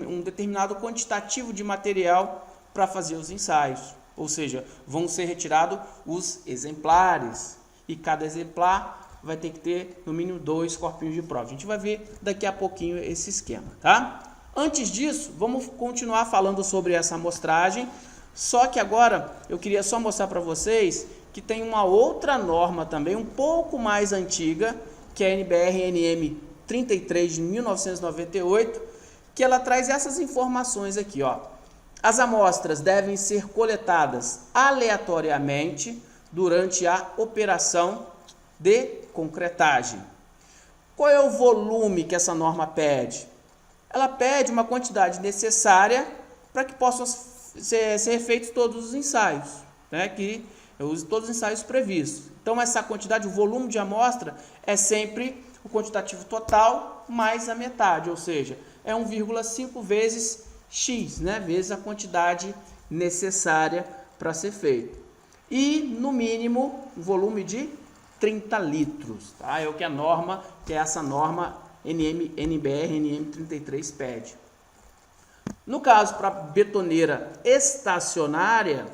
um determinado quantitativo de material para fazer os ensaios. Ou seja, vão ser retirados os exemplares. E cada exemplar vai ter que ter no mínimo 2 corpinhos de prova. A gente vai ver daqui a pouquinho esse esquema, tá? Antes disso, vamos continuar falando sobre essa amostragem. Só que agora eu queria só mostrar para vocês que tem uma outra norma também, um pouco mais antiga, que é a NBR-NM 33 de 1998, que ela traz essas informações aqui, ó. As amostras devem ser coletadas aleatoriamente durante a operação de concretagem. Qual é o volume que essa norma pede? Ela pede uma quantidade necessária para que possam ser feitos todos os ensaios, né? Todos os ensaios previstos. Então, essa quantidade, o volume de amostra é sempre o quantitativo total mais a metade, ou seja, é 1,5 vezes X, né? Vezes a quantidade necessária para ser feito. E, no mínimo, um volume de 30 litros, tá? É o que a norma, que é essa norma NBR NM33 pede. No caso, para betoneira estacionária,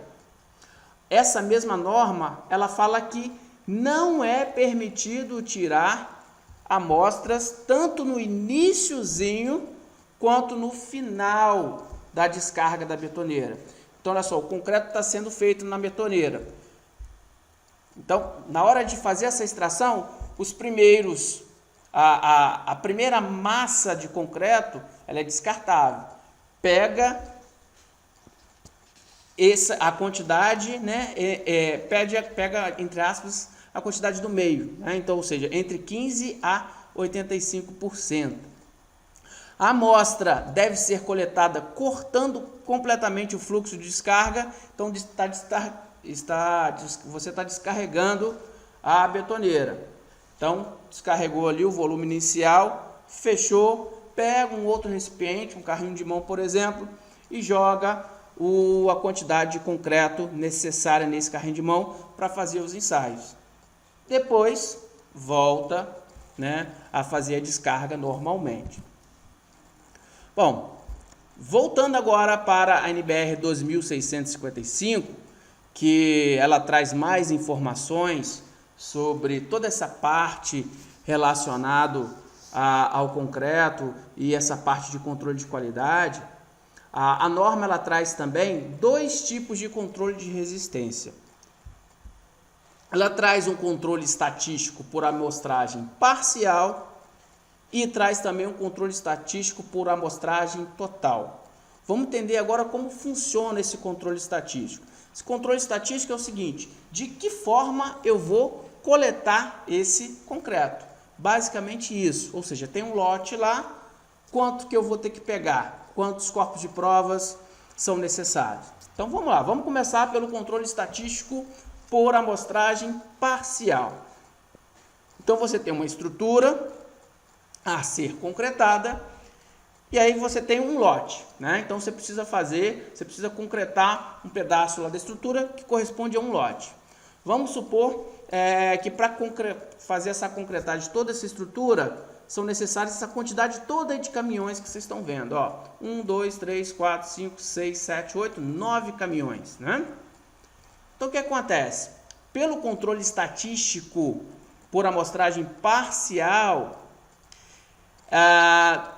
essa mesma norma, ela fala que não é permitido tirar amostras tanto no iniciozinho quanto no final da descarga da betoneira. Então, olha só, o concreto está sendo feito na betoneira. Então, na hora de fazer essa extração, a primeira massa de concreto, ela é descartável. Pega a quantidade, né, pega, entre aspas, a quantidade do meio, né? Então, ou seja, entre 15% a 85%. A amostra deve ser coletada cortando completamente o fluxo de descarga. Então, você está descarregando a betoneira. Então, descarregou ali o volume inicial, fechou, pega um outro recipiente, um carrinho de mão, por exemplo, e joga a quantidade de concreto necessária nesse carrinho de mão para fazer os ensaios. Depois, volta, né, a fazer a descarga normalmente. Bom, voltando agora para a NBR 2655, que ela traz mais informações sobre toda essa parte relacionada ao concreto e essa parte de controle de qualidade. A norma ela traz também dois tipos de controle de resistência. Ela traz um controle estatístico por amostragem parcial e traz também um controle estatístico por amostragem total. Vamos entender agora como funciona esse controle estatístico. Esse controle estatístico é o seguinte: de que forma eu vou coletar esse concreto? Basicamente isso, ou seja, tem um lote lá, quanto que eu vou ter que pegar? Quantos corpos de provas são necessários? Então vamos lá, vamos começar pelo controle estatístico por amostragem parcial. Então você tem uma estrutura a ser concretada e aí você tem um lote, né? Então você precisa concretar um pedaço lá da estrutura que corresponde a um lote. Vamos supor que para fazer essa concretagem de toda essa estrutura são necessárias essa quantidade toda de caminhões que vocês estão vendo, ó. 1, 2, 3, 4, 5, 6, 7, 8, 9 caminhões, né? Então o que acontece? Pelo controle estatístico por amostragem parcial,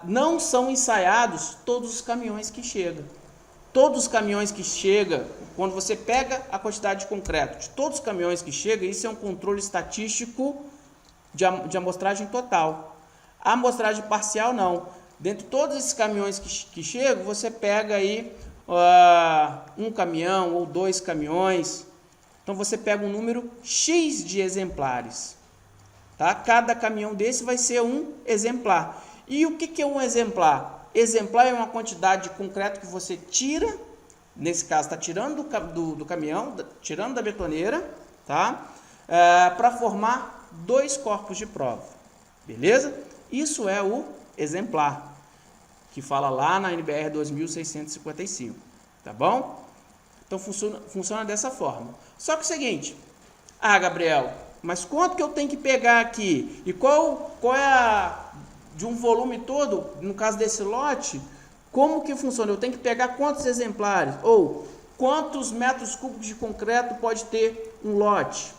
não são ensaiados todos os caminhões que chegam. Todos os caminhões que chegam, quando você pega a quantidade de concreto de todos os caminhões que chegam, isso é um controle estatístico de amostragem total. A amostragem parcial não. Dentro de todos esses caminhões que chegam, você pega aí um caminhão ou 2 caminhões. Então você pega um número X de exemplares. Tá? Cada caminhão desse vai ser um exemplar. E o que é um exemplar? Exemplar é uma quantidade de concreto que você tira, nesse caso está tirando do caminhão, tirando da betoneira, tá? Para formar 2 corpos de prova. Beleza? Isso é o exemplar, que fala lá na NBR 2655. Tá bom? Então funciona dessa forma. Só que é o seguinte: Gabriel, mas quanto que eu tenho que pegar aqui? E qual é de um volume todo, no caso desse lote, como que funciona? Eu tenho que pegar quantos exemplares? Ou quantos metros cúbicos de concreto pode ter um lote?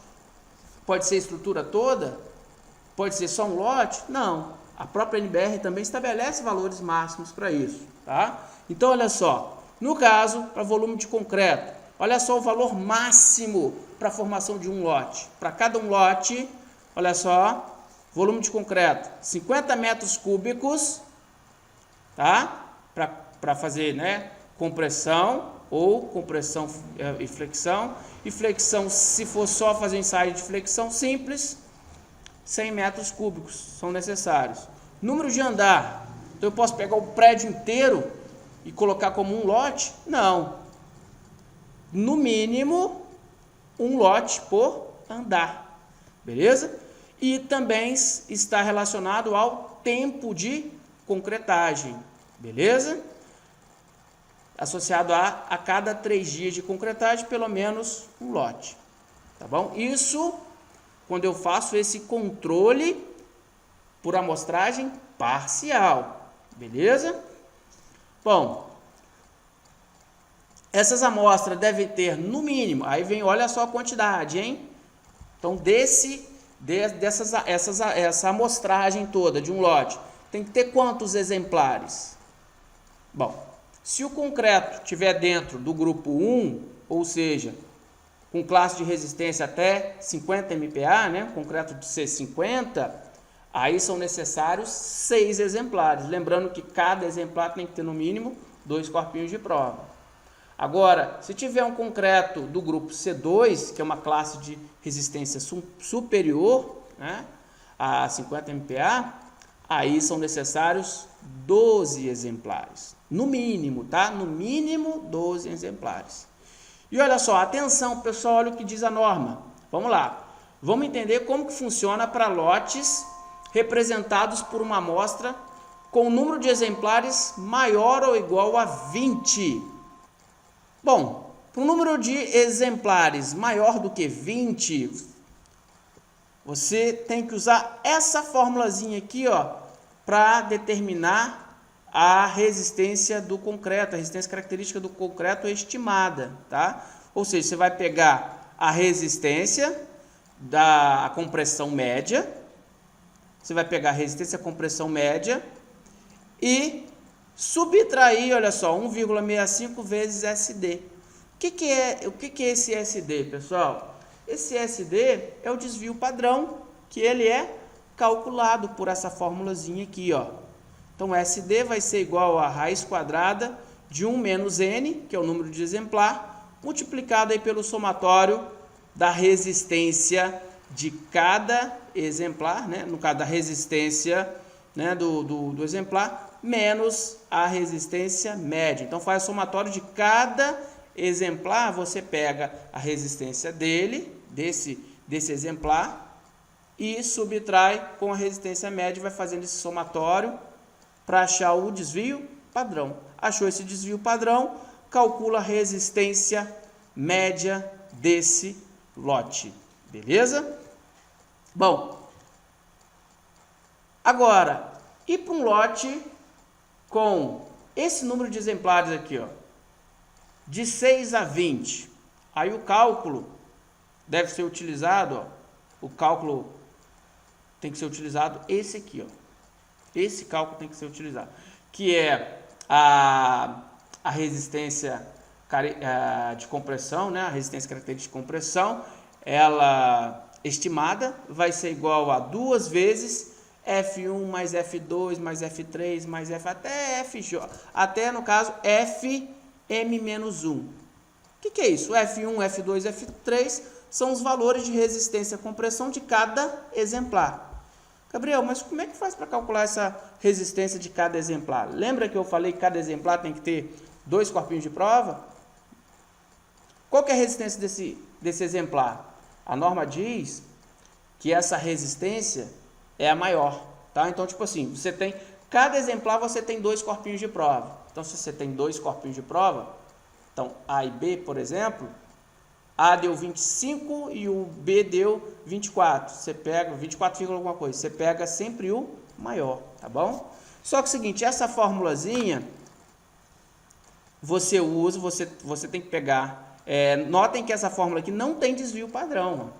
Pode ser a estrutura toda? Pode ser só um lote? Não. A própria NBR também estabelece valores máximos para isso, tá? Então, olha só. No caso, para volume de concreto, olha só o valor máximo para a formação de um lote. Para cada um lote, olha só, volume de concreto, 50 metros cúbicos, tá? Para fazer, né, compressão ou compressão e flexão. E flexão, se for só fazer ensaio de flexão simples, 100 metros cúbicos são necessários. Número de andar, então eu posso pegar o prédio inteiro e colocar como um lote? Não. No mínimo, um lote por andar. Beleza? E também está relacionado ao tempo de concretagem. Beleza? Associado a cada 3 dias de concretagem, pelo menos um lote. Tá bom? Isso quando eu faço esse controle por amostragem parcial, beleza? Bom, essas amostras devem ter no mínimo, aí vem, olha só a quantidade, hein? Então, essa amostragem toda de um lote, tem que ter quantos exemplares? Bom, se o concreto estiver dentro do grupo 1, ou seja, com classe de resistência até 50 MPa, né, concreto de C50, aí são necessários 6 exemplares. Lembrando que cada exemplar tem que ter no mínimo 2 corpinhos de prova. Agora, se tiver um concreto do grupo C2, que é uma classe de resistência superior, né, a 50 MPa, aí são necessários 12 exemplares. No mínimo, tá? No mínimo 12 exemplares. E olha só, atenção pessoal, olha o que diz a norma. Vamos lá. Vamos entender como que funciona para lotes representados por uma amostra com um número de exemplares maior ou igual a 20. Bom, para um número de exemplares maior do que 20, você tem que usar essa formulazinha aqui, ó, para determinar a resistência do concreto, a resistência característica do concreto estimada, tá? Ou seja, você vai pegar a resistência da compressão média, você vai pegar a resistência à compressão média e subtrair, olha só, 1,65 vezes SD. O que é esse SD, pessoal? Esse SD é o desvio padrão, que ele é calculado por essa formulazinha aqui, ó. Então, SD vai ser igual a raiz quadrada de 1 menos N, que é o número de exemplar, multiplicado aí pelo somatório da resistência de cada exemplar, né? No caso da resistência, né, do exemplar, menos a resistência média. Então, faz o somatório de cada exemplar, você pega a resistência desse exemplar, e subtrai com a resistência média, vai fazendo esse somatório para achar o desvio padrão. Achou esse desvio padrão, calcula a resistência média desse lote. Beleza? Bom, agora, e para um lote com esse número de exemplares aqui, ó, de 6 a 20, aí o cálculo deve ser utilizado, ó, o cálculo tem que ser utilizado esse aqui, ó. Esse cálculo tem que ser utilizado, que é a resistência de compressão, né? A resistência característica de compressão, ela estimada vai ser igual a 2 vezes F1 mais F2 mais F3 mais F até FJ, até no caso Fm-1. O que é isso? F1, F2, F3 são os valores de resistência à compressão de cada exemplar. Gabriel, mas como é que faz para calcular essa resistência de cada exemplar? Lembra que eu falei que cada exemplar tem que ter 2 corpinhos de prova? Qual que é a resistência desse exemplar? A norma diz que essa resistência é a maior, tá? Então, tipo assim, cada exemplar você tem 2 corpinhos de prova. Então, se você tem 2 corpinhos de prova, então A e B, por exemplo, A deu 25 e o B deu 24. Você pega 24, alguma coisa. Você pega sempre o maior, tá bom? Só que é o seguinte, essa formulazinha você usa, você tem que pegar. Notem que essa fórmula aqui não tem desvio padrão.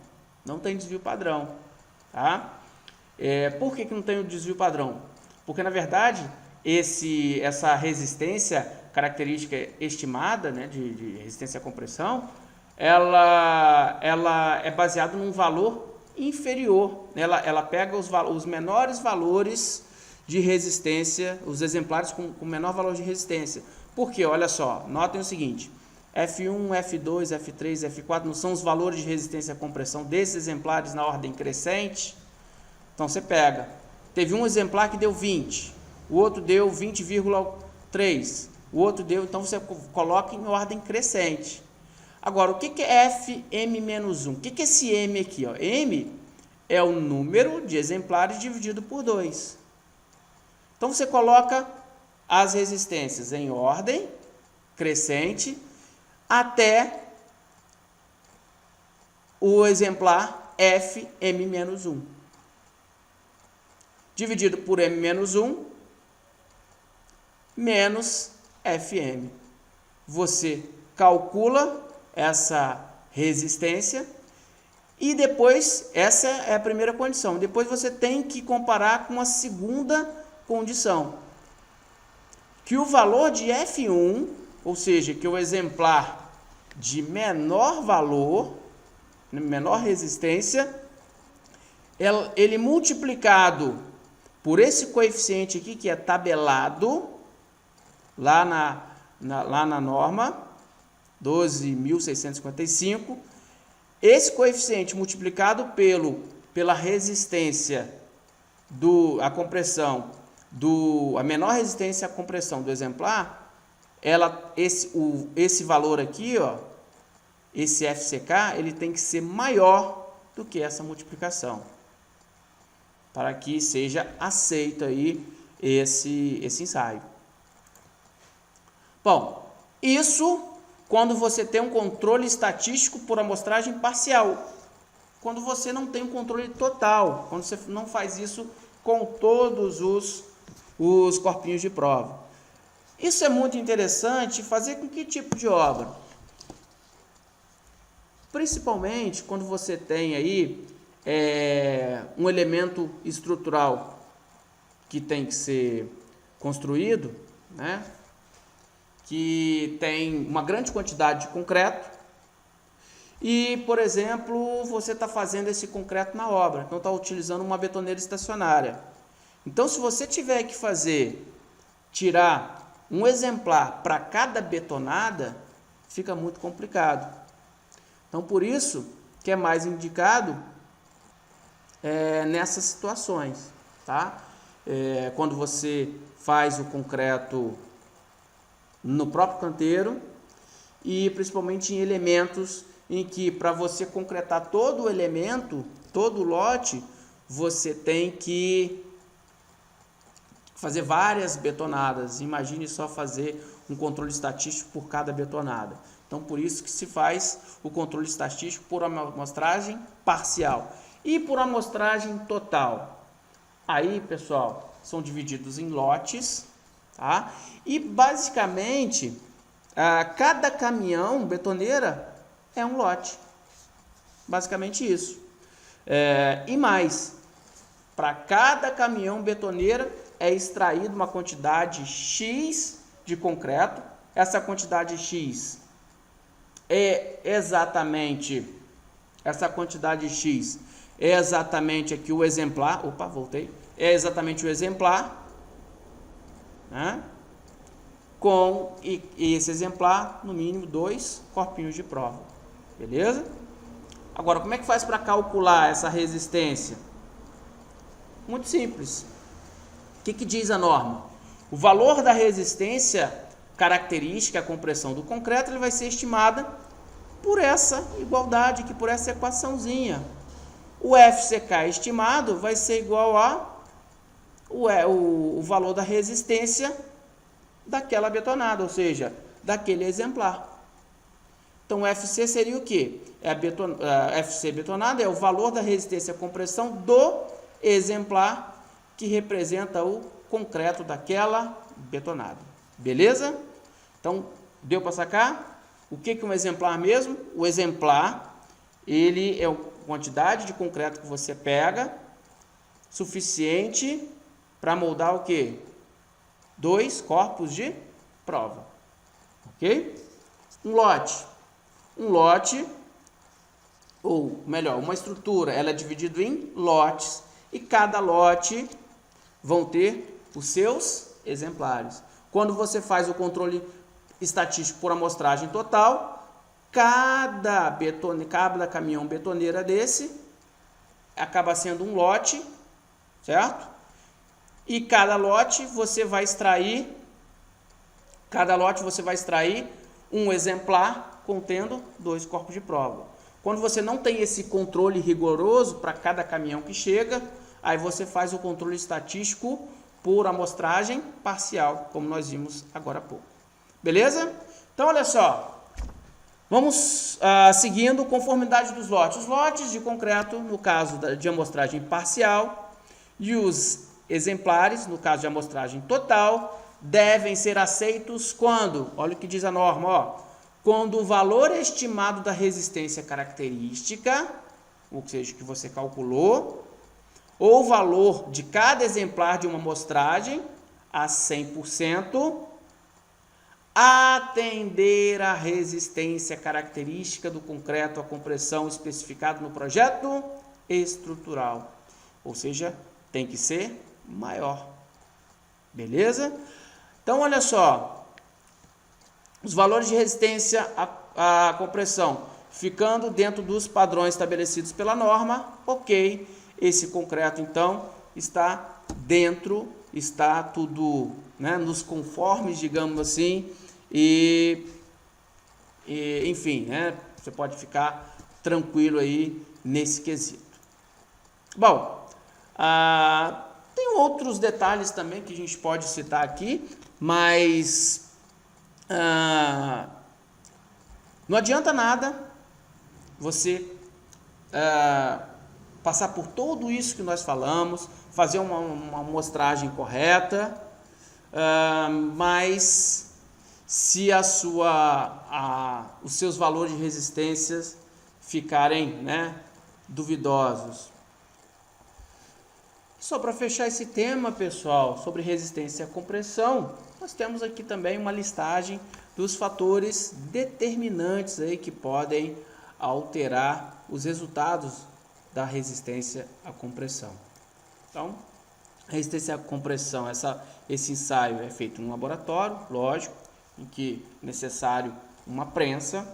Não tem desvio padrão, tá? Por que não tem o desvio padrão? Porque, na verdade, essa resistência característica estimada, né, de resistência à compressão, ela é baseada num valor inferior. Ela pega os menores valores de resistência, os exemplares com menor valor de resistência. Por quê? Olha só, notem o seguinte, F1, F2, F3, F4 não são os valores de resistência à compressão desses exemplares na ordem crescente? Então você pega, teve um exemplar que deu 20, o outro deu 20,3, o outro deu, então você coloca em ordem crescente. Agora, o que é Fm-1? O que é esse M aqui? Ó? M é o número de exemplares dividido por 2. Então, você coloca as resistências em ordem crescente até o exemplar Fm-1. Dividido por M-1 menos Fm. Você calcula essa resistência e depois, essa é a primeira condição. Depois você tem que comparar com a segunda condição, que o valor de F1, ou seja, que o exemplar de menor valor, menor resistência, ele multiplicado por esse coeficiente aqui, que é tabelado lá na norma 12.655, esse coeficiente multiplicado pela resistência a compressão a menor resistência à compressão do exemplar, esse valor aqui, ó, esse FCK, ele tem que ser maior do que essa multiplicação, para que seja aceito aí esse ensaio. Bom, isso quando você tem um controle estatístico por amostragem parcial. Quando você não tem um controle total, quando você não faz isso com todos os corpinhos de prova. Isso é muito interessante fazer com que tipo de obra? Principalmente quando você tem aí um elemento estrutural que tem que ser construído, né? Que tem uma grande quantidade de concreto e, por exemplo, você está fazendo esse concreto na obra, então está utilizando uma betoneira estacionária. Então, se você tiver que tirar um exemplar para cada betonada, fica muito complicado. Então, por isso que é mais indicado nessas situações, tá? Quando você faz o concreto no próprio canteiro e principalmente em elementos em que, para você concretar todo o elemento, todo o lote, você tem que fazer várias betonadas. Imagine só fazer um controle estatístico por cada betonada. Então, por isso que se faz o controle estatístico por amostragem parcial e por amostragem total. Aí, pessoal, são divididos em lotes, tá? E basicamente, cada caminhão betoneira é um lote. Basicamente isso. E mais, para cada caminhão betoneira é extraído uma quantidade X de concreto. Essa quantidade X essa quantidade X é exatamente aqui o exemplar. Opa, voltei. É exatamente o exemplar, né? E esse exemplar, no mínimo 2 corpinhos de prova. Beleza? Agora, como é que faz para calcular essa resistência? Muito simples. O que diz a norma? O valor da resistência característica à compressão do concreto, ele vai ser estimada por essa igualdade aqui, por essa equaçãozinha. O FCK estimado vai ser igual o valor da resistência daquela betonada, ou seja, daquele exemplar. Então, o FC seria o quê? FC betonada é o valor da resistência à compressão do exemplar que representa o concreto daquela betonada. Beleza? Então, deu para sacar? O que é um exemplar mesmo? O exemplar, ele é a quantidade de concreto que você pega, suficiente para moldar o quê? 2 corpos de prova. Ok? Um lote, ou melhor, uma estrutura, ela é dividida em lotes, e cada lote vão ter os seus exemplares. Quando você faz o controle estatístico por amostragem total, cada caminhão betoneira desse acaba sendo um lote, certo? E cada lote você vai extrair um exemplar contendo 2 corpos de prova. Quando você não tem esse controle rigoroso para cada caminhão que chega, aí você faz o controle estatístico por amostragem parcial, como nós vimos agora há pouco. Beleza? Então, olha só. Vamos seguindo conformidade dos lotes. Os lotes de concreto, no caso de amostragem parcial, e os exemplares, no caso de amostragem total, devem ser aceitos quando, olha o que diz a norma, ó, quando o valor estimado da resistência característica, ou seja, que você calculou, ou o valor de cada exemplar de uma amostragem a 100%, atender à resistência característica do concreto à compressão especificado no projeto estrutural. Ou seja, tem que ser maior. Beleza? Então, olha só. Os valores de resistência à compressão ficando dentro dos padrões estabelecidos pela norma, ok. Esse concreto, então, está dentro, está tudo, né, nos conformes, digamos assim, enfim, né, você pode ficar tranquilo aí nesse quesito. Bom, tem outros detalhes também que a gente pode citar aqui, mas não adianta nada você passar por tudo isso que nós falamos, fazer uma amostragem correta, mas se os seus valores de resistências ficarem, né, duvidosos. Só para fechar esse tema, pessoal, sobre resistência à compressão, nós temos aqui também uma listagem dos fatores determinantes aí que podem alterar os resultados da resistência à compressão. Então, a resistência à compressão, esse ensaio é feito no laboratório, lógico, em que é necessário uma prensa.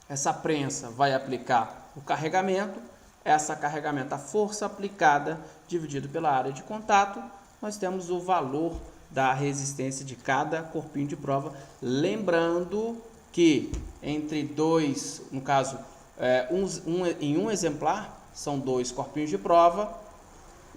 Essa prensa vai aplicar o carregamento, a força aplicada dividido pela área de contato, nós temos o valor da resistência de cada corpinho de prova, lembrando que entre dois, no caso, em um exemplar, são 2 corpinhos de prova,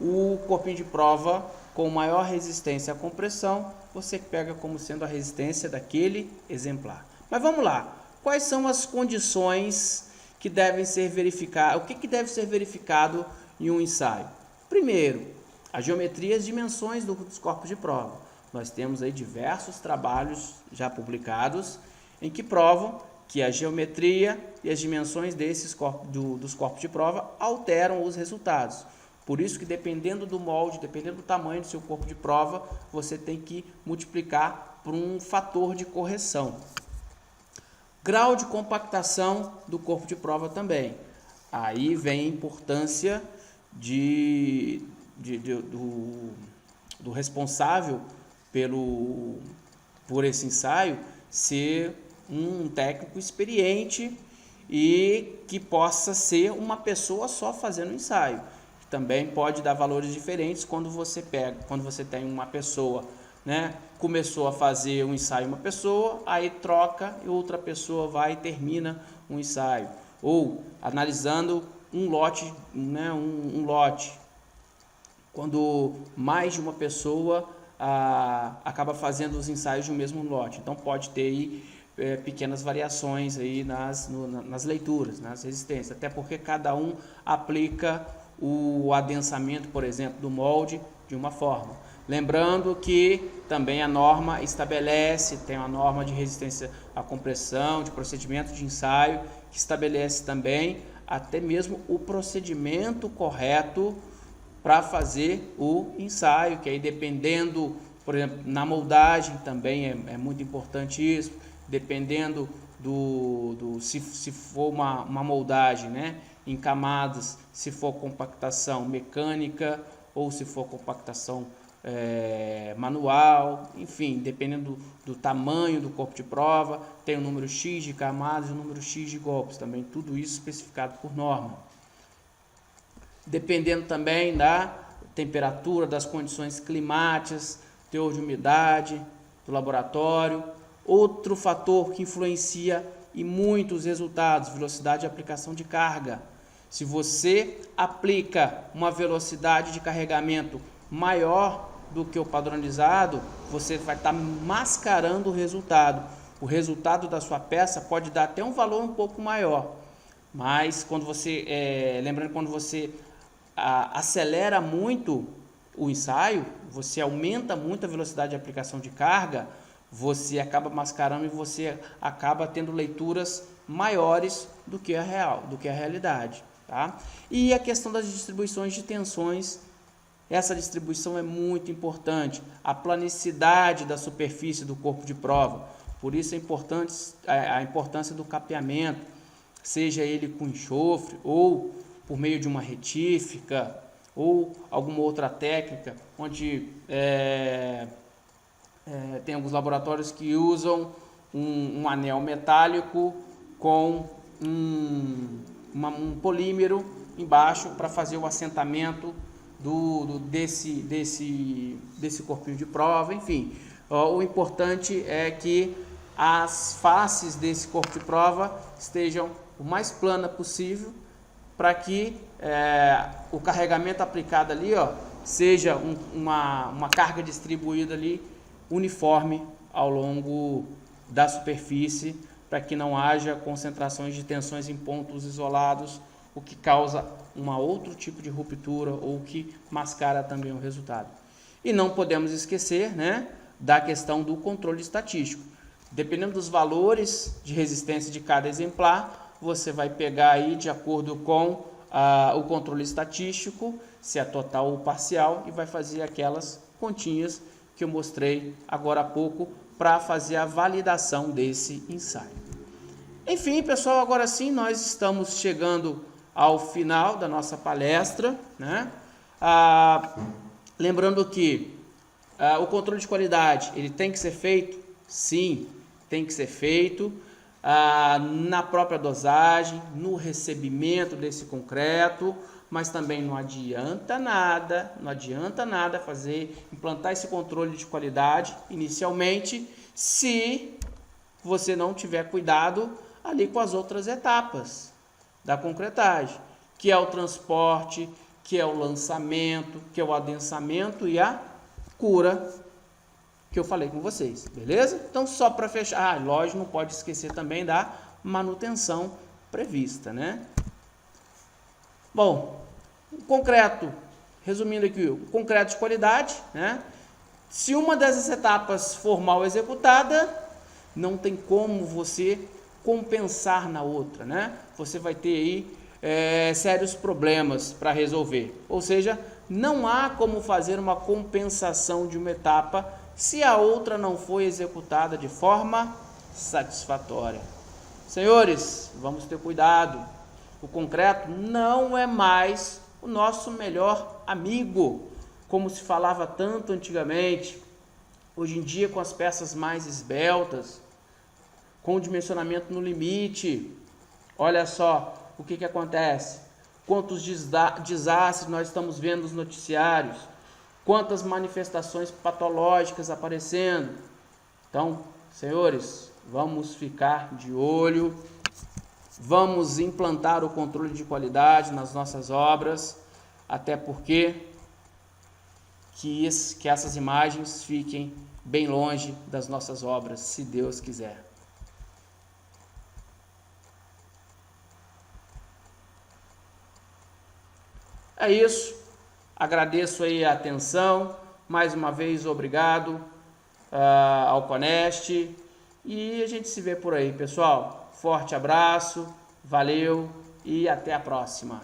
o corpinho de prova com maior resistência à compressão, você pega como sendo a resistência daquele exemplar. Mas vamos lá, quais são as condições que devem ser verificadas, o que deve ser verificado em um ensaio? Primeiro, a geometria e as dimensões dos corpos de prova. Nós temos aí diversos trabalhos já publicados em que provam que a geometria e as dimensões dos corpos de prova alteram os resultados. Por isso que dependendo do molde, dependendo do tamanho do seu corpo de prova, você tem que multiplicar por um fator de correção. Grau de compactação do corpo de prova também. Aí vem a importância do responsável por esse ensaio ser um técnico experiente e que possa ser uma pessoa só fazendo o ensaio. Também pode dar valores diferentes quando você tem uma pessoa, né, começou a fazer um ensaio uma pessoa, aí troca e outra pessoa vai e termina um ensaio. Ou analisando um lote, né, um lote, quando mais de uma pessoa acaba fazendo os ensaios de um mesmo lote. Então pode ter aí pequenas variações aí nas leituras, nas resistências, até porque cada um aplica o adensamento, por exemplo, do molde de uma forma. Lembrando que também a norma estabelece, tem uma norma de resistência à compressão, de procedimento de ensaio, que estabelece também até mesmo o procedimento correto para fazer o ensaio, que aí dependendo, por exemplo, na moldagem também é muito importante isso, dependendo se for uma moldagem, né, em camadas, se for compactação mecânica ou se for compactação manual, enfim, dependendo do tamanho do corpo de prova, tem o número X de camadas e o número X de golpes, também tudo isso especificado por norma. Dependendo também da temperatura, das condições climáticas, teor de umidade do laboratório. Outro fator que influencia e muito os resultados, velocidade de aplicação de carga. Se você aplica uma velocidade de carregamento maior do que o padronizado, você vai estar mascarando o resultado. o resultado da sua peça pode dar até um valor um pouco maior. Mas quando você, lembrando, quando você acelera muito o ensaio, você aumenta muito a velocidade de aplicação de carga, você acaba mascarando e você acaba tendo leituras maiores do que a realidade, tá? E a questão das distribuições de tensões, essa distribuição é muito importante, a planicidade da superfície do corpo de prova, por isso é importante a importância do capeamento, seja ele com enxofre ou por meio de uma retífica ou alguma outra técnica, onde tem alguns laboratórios que usam um anel metálico com um polímero embaixo para fazer o assentamento desse corpinho de prova. Enfim, o importante é que as faces desse corpo de prova estejam o mais plana possível, para que o carregamento aplicado ali, seja uma carga distribuída ali uniforme ao longo da superfície, para que não haja concentrações de tensões em pontos isolados, o que causa outro tipo de ruptura ou que mascara também o resultado. E não podemos esquecer, né, da questão do controle estatístico. Dependendo dos valores de resistência de cada exemplar, você vai pegar aí de acordo com o controle estatístico, se é total ou parcial, e vai fazer aquelas continhas que eu mostrei agora há pouco para fazer a validação desse ensaio. Enfim, pessoal, agora sim nós estamos chegando ao final da nossa palestra, né? Lembrando que o controle de qualidade, ele tem que ser feito? Sim, tem que ser feito na própria dosagem, no recebimento desse concreto, mas também não adianta nada implantar esse controle de qualidade inicialmente, se você não tiver cuidado ali com as outras etapas da concretagem, que é o transporte, que é o lançamento, que é o adensamento e a cura, que eu falei com vocês, beleza? Então, só para fechar, lógico, não pode esquecer também da manutenção prevista, né? Bom, o concreto, resumindo aqui, o concreto de qualidade, né? Se uma dessas etapas for mal executada, não tem como você compensar na outra, né? Você vai ter aí sérios problemas para resolver, ou seja, não há como fazer uma compensação de uma etapa se a outra não foi executada de forma satisfatória. Senhores, vamos ter cuidado. O concreto não é mais o nosso melhor amigo, como se falava tanto antigamente. Hoje em dia, com as peças mais esbeltas, com o dimensionamento no limite, olha só o que acontece. Quantos desastres nós estamos vendo nos noticiários. Quantas manifestações patológicas aparecendo. Então, senhores, vamos ficar de olho, vamos implantar o controle de qualidade nas nossas obras, até porque que essas imagens fiquem bem longe das nossas obras, se Deus quiser. É isso. Agradeço aí a atenção, mais uma vez obrigado ao Conest e a gente se vê por aí, pessoal. Forte abraço, valeu e até a próxima.